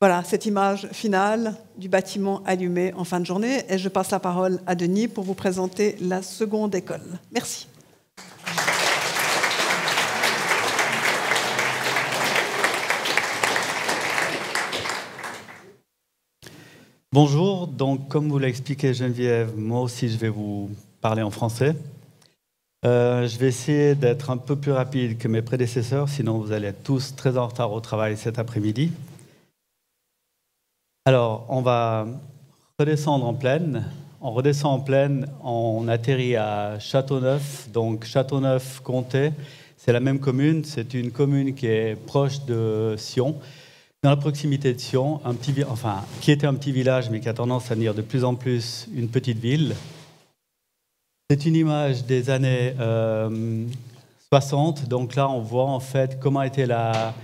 Voilà, cette image finale du bâtiment allumé en fin de journée. Et je passe la parole à Denis pour vous présenter la seconde école. Merci. Bonjour, donc comme vous l'a expliqué Geneviève, moi aussi je vais vous parler en français. Je vais essayer d'être un peu plus rapide que mes prédécesseurs, sinon vous allez être tous très en retard au travail cet après-midi. Alors, on va redescendre en plaine. On redescend en plaine, on atterrit à Châteauneuf, donc Châteauneuf-Comté. C'est la même commune, c'est une commune qui est proche de Sion, dans la proximité de Sion, qui était un petit village, mais qui a tendance à devenir de plus en plus une petite ville. C'est une image des années 60, donc là on voit en fait comment était la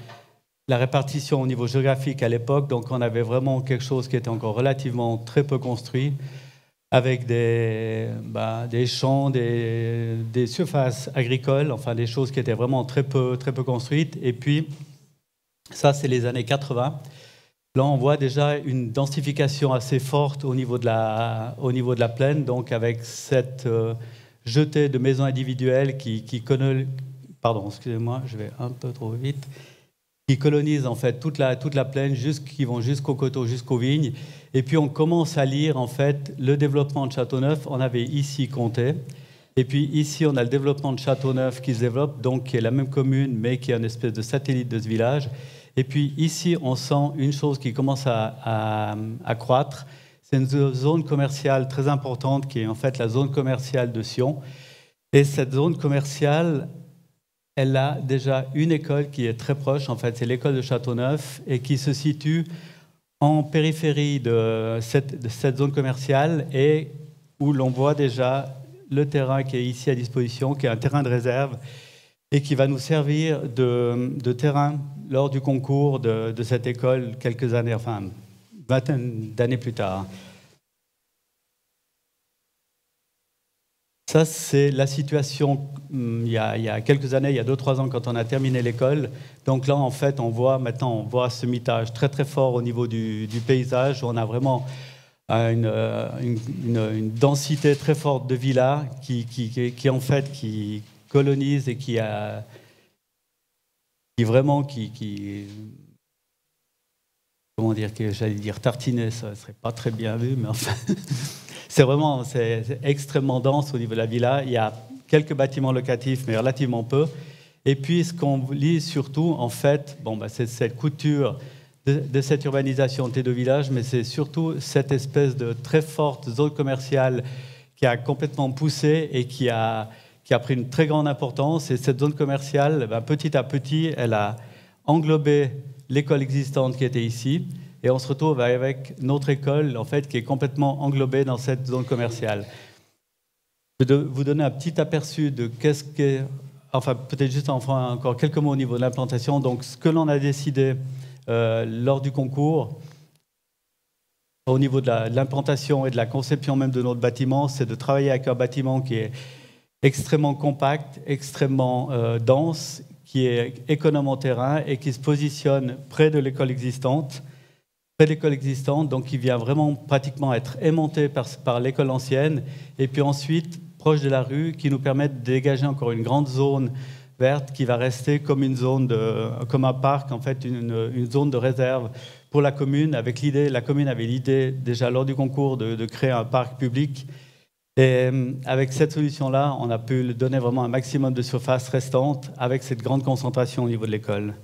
répartition au niveau géographique à l'époque. Donc on avait vraiment quelque chose qui était encore relativement très peu construit, avec des champs, des surfaces agricoles, enfin des choses qui étaient vraiment très peu construites. Et puis ça c'est les années 80. Là on voit déjà une densification assez forte au niveau de la plaine, donc avec cette jetée de maisons individuelles qui colonisent en fait toute la plaine, qui vont jusqu'aux coteaux, jusqu'aux vignes. Et puis on commence à lire en fait le développement de Châteauneuf. On avait ici Comté, et puis ici on a le développement de Châteauneuf qui se développe, donc qui est la même commune, mais qui est une espèce de satellite de ce village. Et puis ici on sent une chose qui commence à croître. C'est une zone commerciale très importante qui est en fait la zone commerciale de Sion. Et cette zone commerciale, elle a déjà une école qui est très proche, en fait, c'est l'école de Châteauneuf, et qui se situe en périphérie de cette zone commerciale, et où l'on voit déjà le terrain qui est ici à disposition, qui est un terrain de réserve, et qui va nous servir de terrain lors du concours de cette école quelques années, enfin, une vingtaine d'années plus tard. Ça, c'est la situation il y a quelques années, il y a 2-3 ans, quand on a terminé l'école. Donc là, en fait, on voit ce mitage très, très fort au niveau du paysage. On a vraiment une densité très forte de villas qui colonisent et qui comment dire, j'allais dire tartiner, ça ne serait pas très bien vu, mais enfin... C'est extrêmement dense au niveau de la villa. Il y a quelques bâtiments locatifs, mais relativement peu. Et puis, ce qu'on lit surtout, en fait, c'est cette couture de cette urbanisation des deux villages, mais c'est surtout cette espèce de très forte zone commerciale qui a complètement poussé et qui a pris une très grande importance. Et cette zone commerciale, petit à petit, elle a englobé l'école existante qui était ici. Et on se retrouve avec notre école, en fait, qui est complètement englobée dans cette zone commerciale. Je vais vous donner un petit aperçu de qu'est-ce qu'est... Enfin, peut-être juste encore quelques mots au niveau de l'implantation. Donc, ce que l'on a décidé lors du concours, au niveau de l'implantation et de la conception même de notre bâtiment, c'est de travailler avec un bâtiment qui est extrêmement compact, extrêmement dense, qui est économe en terrain et qui se positionne près de l'école existante. Donc qui vient vraiment pratiquement être aimanté par l'école ancienne, et puis ensuite proche de la rue, qui nous permet de dégager encore une grande zone verte qui va rester comme comme un parc, en fait, une zone de réserve pour la commune. La commune avait l'idée déjà lors du concours de créer un parc public, et avec cette solution-là, on a pu donner vraiment un maximum de surface restante avec cette grande concentration au niveau de l'école.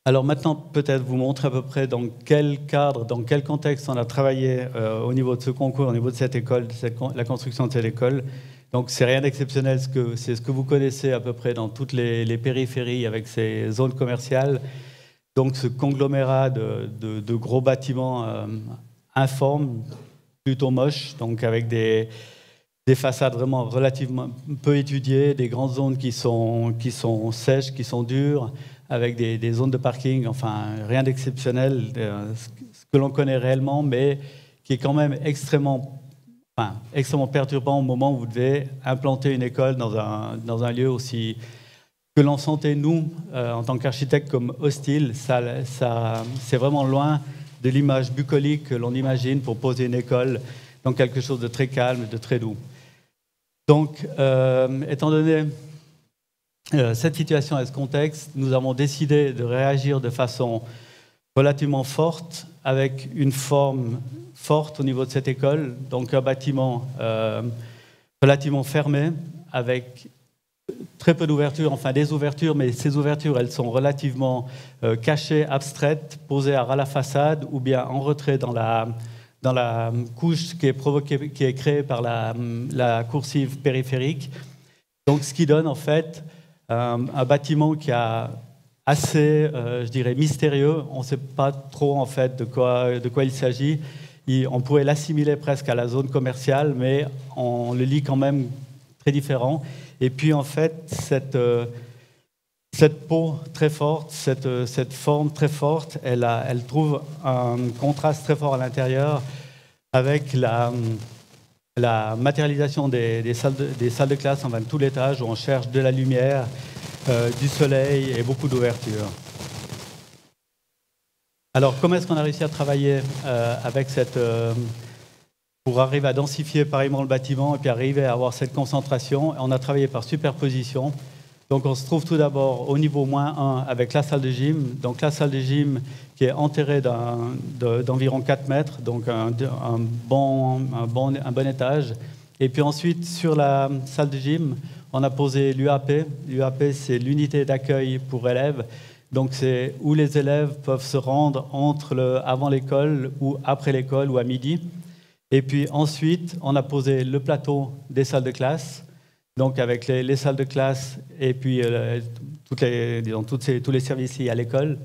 Alors maintenant, peut-être vous montrer à peu près dans quel cadre, dans quel contexte on a travaillé au niveau de ce concours, au niveau de cette école, la construction de cette école. Donc c'est rien d'exceptionnel, c'est ce que vous connaissez à peu près dans toutes les périphéries avec ces zones commerciales. Donc ce conglomérat de gros bâtiments informes, plutôt moches, donc avec des façades vraiment relativement peu étudiées, des grandes zones qui sont sèches, qui sont dures, avec des zones de parking, enfin rien d'exceptionnel, ce que l'on connaît réellement, mais qui est quand même extrêmement perturbant au moment où vous devez implanter une école dans un lieu aussi que l'on sentait, nous, en tant qu'architectes, comme hostile. C'est vraiment loin de l'image bucolique que l'on imagine pour poser une école dans quelque chose de très calme, de très doux. Donc, étant donné cette situation et ce contexte, nous avons décidé de réagir de façon relativement forte, avec une forme forte au niveau de cette école, donc un bâtiment relativement fermé, avec très peu d'ouvertures, enfin des ouvertures, mais ces ouvertures, elles sont relativement cachées, abstraites, posées à ras la façade, ou bien en retrait dans la couche qui est créée par la coursive périphérique. Donc ce qui donne en fait un bâtiment qui a assez, je dirais, mystérieux. On ne sait pas trop en fait de quoi il s'agit. On pourrait l'assimiler presque à la zone commerciale, mais on le lit quand même très différent. Et puis en fait, cette peau très forte, cette forme très forte, elle trouve un contraste très fort à l'intérieur avec la matérialisation des salles de classe, enfin tout l'étage où on cherche de la lumière, du soleil et beaucoup d'ouverture. Alors, comment est-ce qu'on a réussi à travailler avec pour arriver à densifier pareillement le bâtiment et puis arriver à avoir cette concentration? On a travaillé par superposition. Donc, on se trouve tout d'abord au niveau -1 avec la salle de gym. Donc, la salle de gym qui est enterrée d'environ 4 mètres, donc un bon étage. Et puis ensuite, sur la salle de gym, on a posé l'UAP. L'UAP, c'est l'unité d'accueil pour élèves. Donc, c'est où les élèves peuvent se rendre avant l'école ou après l'école ou à midi. Et puis ensuite, on a posé le plateau des salles de classe, donc avec les salles de classe et puis tous les services liés à l'école.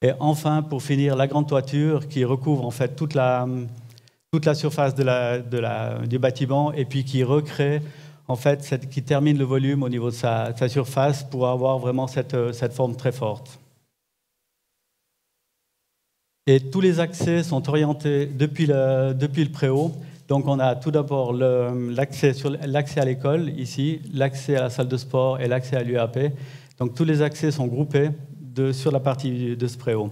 Et enfin, pour finir, la grande toiture qui recouvre en fait toute la surface du bâtiment et puis qui recrée, en fait, qui termine le volume au niveau de sa surface pour avoir vraiment cette forme très forte. Et tous les accès sont orientés depuis le préau. Donc on a tout d'abord l'accès à l'école, ici, l'accès à la salle de sport et l'accès à l'UAP. Donc tous les accès sont groupés sur la partie de ce préau.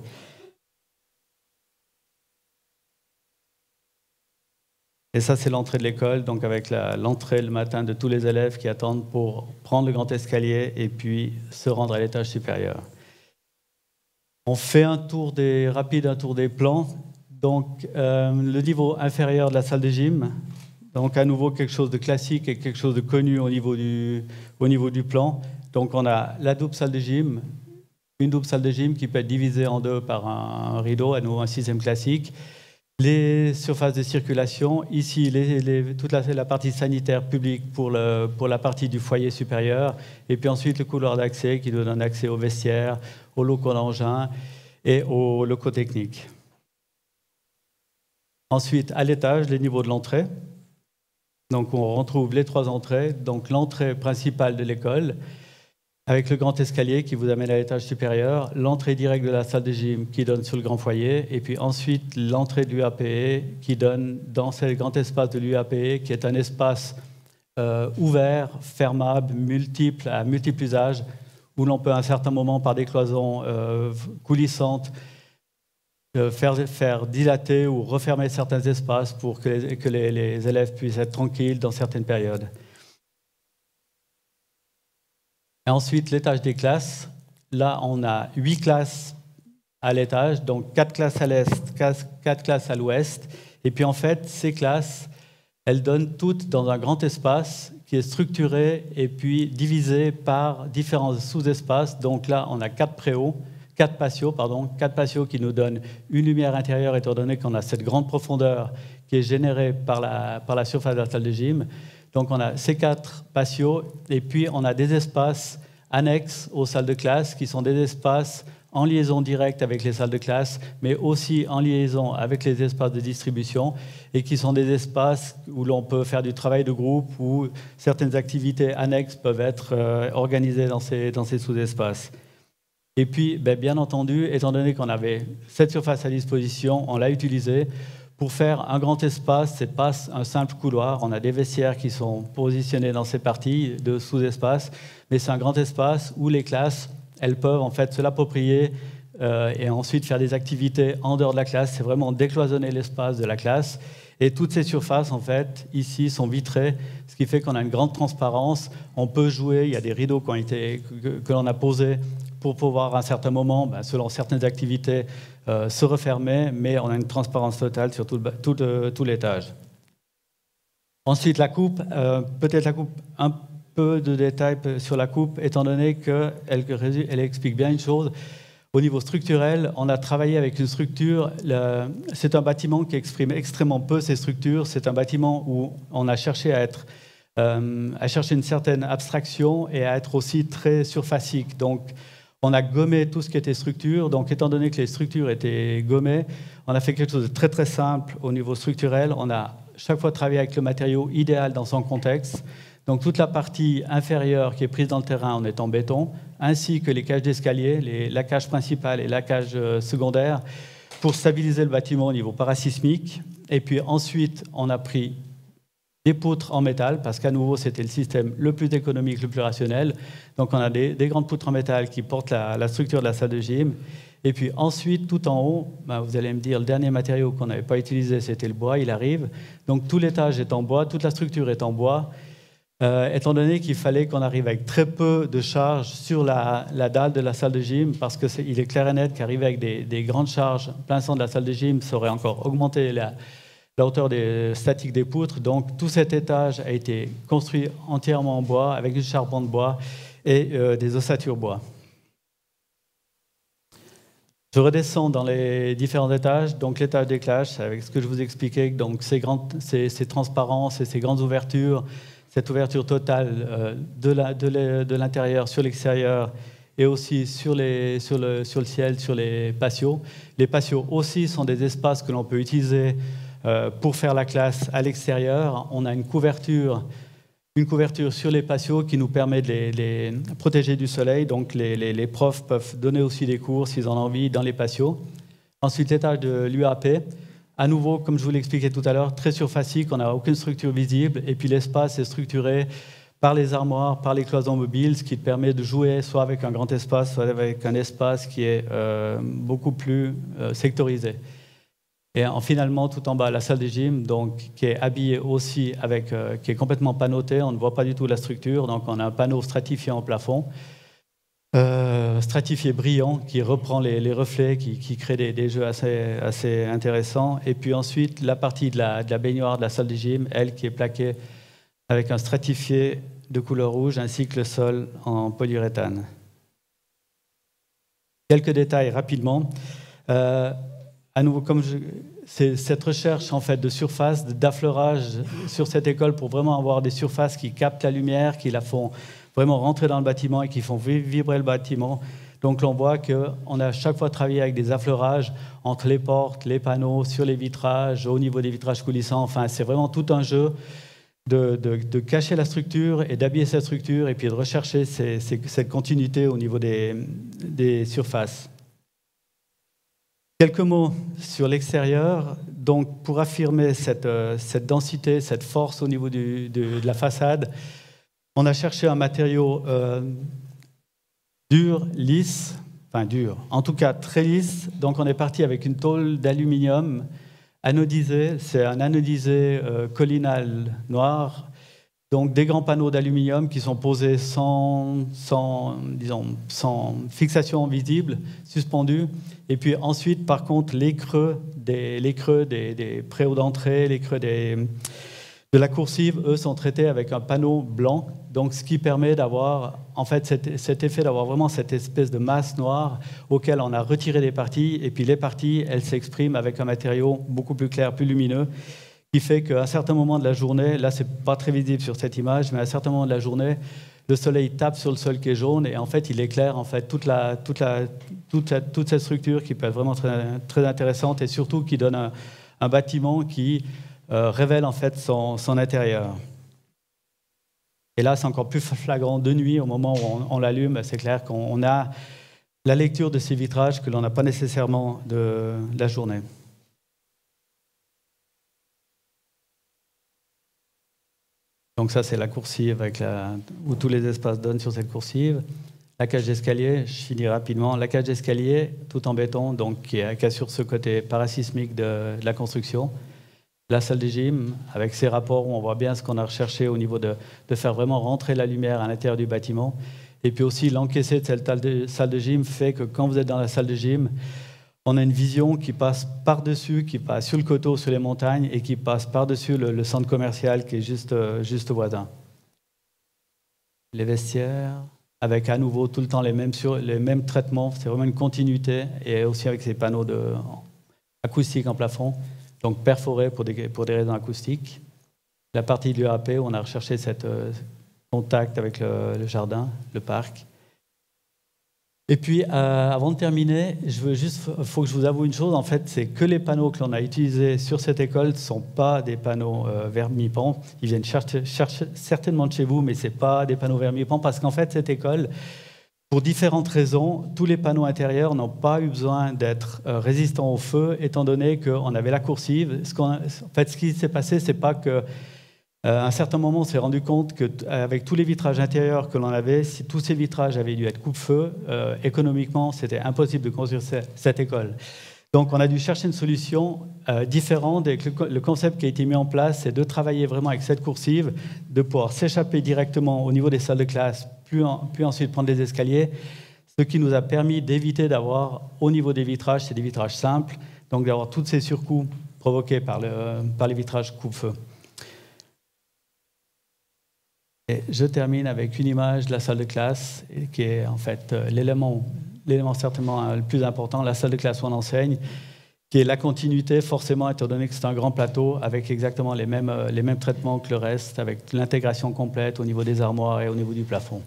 Et ça, c'est l'entrée de l'école, donc avec l'entrée le matin de tous les élèves qui attendent pour prendre le grand escalier et puis se rendre à l'étage supérieur. On fait un tour des plans. Donc, le niveau inférieur de la salle de gym, donc à nouveau quelque chose de classique et quelque chose de connu au niveau du plan. Donc, on a la double salle de gym, une double salle de gym qui peut être divisée en deux par un rideau, à nouveau un système classique. Les surfaces de circulation, ici toute la partie sanitaire publique pour la partie du foyer supérieur, et puis ensuite le couloir d'accès qui donne un accès aux vestiaires, aux locaux d'engins et aux locaux techniques. Ensuite, à l'étage, les niveaux de l'entrée. Donc on retrouve les 3 entrées, donc l'entrée principale de l'école, avec le grand escalier qui vous amène à l'étage supérieur, l'entrée directe de la salle de gym qui donne sur le grand foyer, et puis ensuite l'entrée de l'UAPE qui donne dans ce grand espace de l'UAPE, qui est un espace ouvert, fermable, à multiples usages, où l'on peut à un certain moment, par des cloisons coulissantes, faire dilater ou refermer certains espaces pour que les élèves puissent être tranquilles dans certaines périodes. Et ensuite, l'étage des classes. Là, on a 8 classes à l'étage, donc 4 classes à l'est, 4 classes à l'ouest. Et puis, en fait, ces classes, elles donnent toutes dans un grand espace qui est structuré et puis divisé par différents sous-espaces. Donc là, on a 4 patios qui nous donnent une lumière intérieure, étant donné qu'on a cette grande profondeur qui est générée par la surface de la salle de gym. Donc on a ces 4 patios et puis on a des espaces annexes aux salles de classe qui sont des espaces en liaison directe avec les salles de classe, mais aussi en liaison avec les espaces de distribution et qui sont des espaces où l'on peut faire du travail de groupe, où certaines activités annexes peuvent être organisées dans ces sous-espaces. Et puis, bien entendu, étant donné qu'on avait cette surface à disposition, on l'a utilisée pour faire un grand espace. Ce n'est pas un simple couloir. On a des vestiaires qui sont positionnés dans ces parties de sous-espace, mais c'est un grand espace où les classes, elles peuvent en fait se l'approprier et ensuite faire des activités en dehors de la classe. C'est vraiment décloisonner l'espace de la classe. Et toutes ces surfaces, en fait, ici, sont vitrées, ce qui fait qu'on a une grande transparence. On peut jouer, il y a des rideaux que l'on a posés pour pouvoir, à un certain moment, selon certaines activités, se refermer, mais on a une transparence totale sur tout l'étage. Ensuite, la coupe, peut-être la coupe, un peu de détails sur la coupe, étant donné qu'elle explique bien une chose. Au niveau structurel, on a travaillé avec une structure, c'est un bâtiment qui exprime extrêmement peu ses structures, c'est un bâtiment où on a cherché à chercher une certaine abstraction et à être aussi très surfacique. Donc, on a gommé tout ce qui était structure. Donc, étant donné que les structures étaient gommées, on a fait quelque chose de très, très simple au niveau structurel. On a chaque fois travaillé avec le matériau idéal dans son contexte. Donc, toute la partie inférieure qui est prise dans le terrain, on est en béton, ainsi que les cages d'escalier, la cage principale et la cage secondaire, pour stabiliser le bâtiment au niveau parasismique. Et puis ensuite, on a pris des poutres en métal, parce qu'à nouveau, c'était le système le plus économique, le plus rationnel. Donc, on a des grandes poutres en métal qui portent la structure de la salle de gym. Et puis ensuite, tout en haut, vous allez me dire, le dernier matériau qu'on n'avait pas utilisé, c'était le bois, il arrive. Donc, tout l'étage est en bois, toute la structure est en bois, étant donné qu'il fallait qu'on arrive avec très peu de charges sur la dalle de la salle de gym, parce qu'il est clair et net qu'arriver avec des grandes charges plein centre de la salle de gym, ça aurait encore augmenté la hauteur statique des poutres. Donc, tout cet étage a été construit entièrement en bois, avec du charbon de bois et des ossatures bois. Je redescends dans les différents étages. Donc, l'étage d'éclairage, avec ce que je vous expliquais, donc ces transparences et ces grandes ouvertures, cette ouverture totale de l'intérieur sur l'extérieur et aussi sur le ciel, sur les patios. Les patios aussi sont des espaces que l'on peut utiliser pour faire la classe à l'extérieur. On a une couverture sur les patios qui nous permet de les protéger du soleil. Donc les profs peuvent donner aussi des cours s'ils en ont envie dans les patios. Ensuite, l'étage de l'UAP. À nouveau, comme je vous l'expliquais tout à l'heure, très surfacique, on n'a aucune structure visible. Et puis l'espace est structuré par les armoires, par les cloisons mobiles, ce qui te permet de jouer soit avec un grand espace, soit avec un espace qui est beaucoup plus sectorisé. Et finalement, tout en bas, la salle de gym, donc, qui est habillée aussi qui est complètement panotée. On ne voit pas du tout la structure. Donc, on a un panneau stratifié en plafond, stratifié brillant, qui reprend les reflets, qui crée des jeux assez intéressants. Et puis ensuite, la partie de la baignoire de la salle de gym, elle, qui est plaquée avec un stratifié de couleur rouge, ainsi que le sol en polyuréthane. Quelques détails rapidement. À nouveau, c'est cette recherche en fait de surface, d'affleurage sur cette école pour vraiment avoir des surfaces qui captent la lumière, qui la font vraiment rentrer dans le bâtiment et qui font vibrer le bâtiment. Donc on voit qu'on a chaque fois travaillé avec des affleurages entre les portes, les panneaux, sur les vitrages, au niveau des vitrages coulissants. Enfin, c'est vraiment tout un jeu de cacher la structure et d'habiller cette structure et puis de rechercher cette continuité au niveau des surfaces. Quelques mots sur l'extérieur. Donc, pour affirmer cette densité, cette force au niveau de la façade, on a cherché un matériau dur, lisse, enfin dur, en tout cas très lisse. Donc, on est parti avec une tôle d'aluminium anodisée. C'est un anodisé collinal noir. Donc, des grands panneaux d'aluminium qui sont posés sans fixation visible, suspendus. Et puis ensuite, par contre, les creux des préaux d'entrée, les creux de la coursive, eux, sont traités avec un panneau blanc. Donc, ce qui permet d'avoir, en fait, cet effet d'avoir vraiment cette espèce de masse noire auquel on a retiré des parties. Et puis, les parties, elles s'expriment avec un matériau beaucoup plus clair, plus lumineux, qui fait qu'à un certain moment de la journée, là, c'est pas très visible sur cette image, mais à un certain moment de la journée, le soleil tape sur le sol qui est jaune et en fait, il éclaire en fait toute cette structure qui peut être vraiment très, très intéressante et surtout qui donne un bâtiment qui révèle en fait son intérieur. Et là, c'est encore plus flagrant de nuit, au moment où on l'allume, c'est clair qu'on a la lecture de ces vitrages que l'on n'a pas nécessairement de la journée. Donc ça, c'est la coursive où tous les espaces donnent sur cette coursive. La cage d'escalier, je finis rapidement. La cage d'escalier, tout en béton, donc qui assure ce côté parasismique de la construction. La salle de gym, avec ses rapports où on voit bien ce qu'on a recherché au niveau de faire vraiment rentrer la lumière à l'intérieur du bâtiment. Et puis aussi, l'encaissé de cette salle de gym fait que quand vous êtes dans la salle de gym, on a une vision qui passe par-dessus, qui passe sur le coteau, sur les montagnes, et qui passe par-dessus le centre commercial qui est juste voisin. Les vestiaires, avec à nouveau tout le temps les mêmes traitements, c'est vraiment une continuité, et aussi avec ces panneaux acoustiques en plafond, donc perforés pour des raisons acoustiques. La partie de l'UAP, on a recherché ce contact avec le jardin, le parc. Et puis, avant de terminer, faut que je vous avoue une chose, en fait, c'est que les panneaux que l'on a utilisés sur cette école ne sont pas des panneaux Vermipont. Ils viennent chercher certainement de chez vous, mais ce n'est pas des panneaux Vermipont, parce qu'en fait, cette école, pour différentes raisons, tous les panneaux intérieurs n'ont pas eu besoin d'être résistants au feu, étant donné qu'on avait la coursive. En fait, ce qui s'est passé, c'est pas que à un certain moment, on s'est rendu compte qu'avec tous les vitrages intérieurs que l'on avait, si tous ces vitrages avaient dû être coupe-feu, économiquement, c'était impossible de construire cette école. Donc, on a dû chercher une solution différente. Et le concept qui a été mis en place, c'est de travailler vraiment avec cette coursive, de pouvoir s'échapper directement au niveau des salles de classe, puis ensuite prendre les escaliers, ce qui nous a permis d'éviter d'avoir, au niveau des vitrages, c'est des vitrages simples, donc d'avoir tous ces surcoûts provoqués par les vitrages coupe-feu. Et je termine avec une image de la salle de classe, qui est en fait l'élément certainement le plus important, la salle de classe où on enseigne, qui est la continuité, forcément, étant donné que c'est un grand plateau, avec exactement les mêmes traitements que le reste, avec l'intégration complète au niveau des armoires et au niveau du plafond.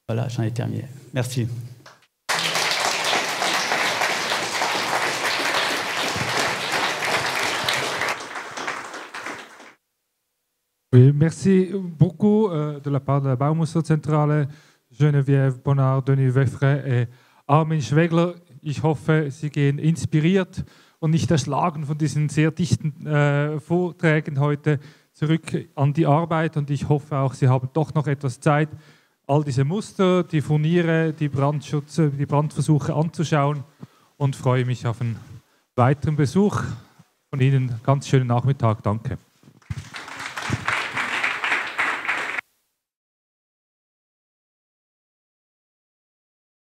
Voilà, j'en ai terminé. Merci. Oui, merci beaucoup de la part de la Baumusterzentrale, Geneviève Bonnard, Denis Weffre et Armin Schwegler. Ich hoffe, Sie gehen inspiriert und nicht erschlagen von diesen sehr dichten Vorträgen heute zurück an die Arbeit. Und ich hoffe auch, Sie haben doch noch etwas Zeit, all diese Muster, die Furniere, die Brandversuche anzuschauen, und freue mich auf einen weiteren Besuch von Ihnen. Ganz schönen Nachmittag. Danke.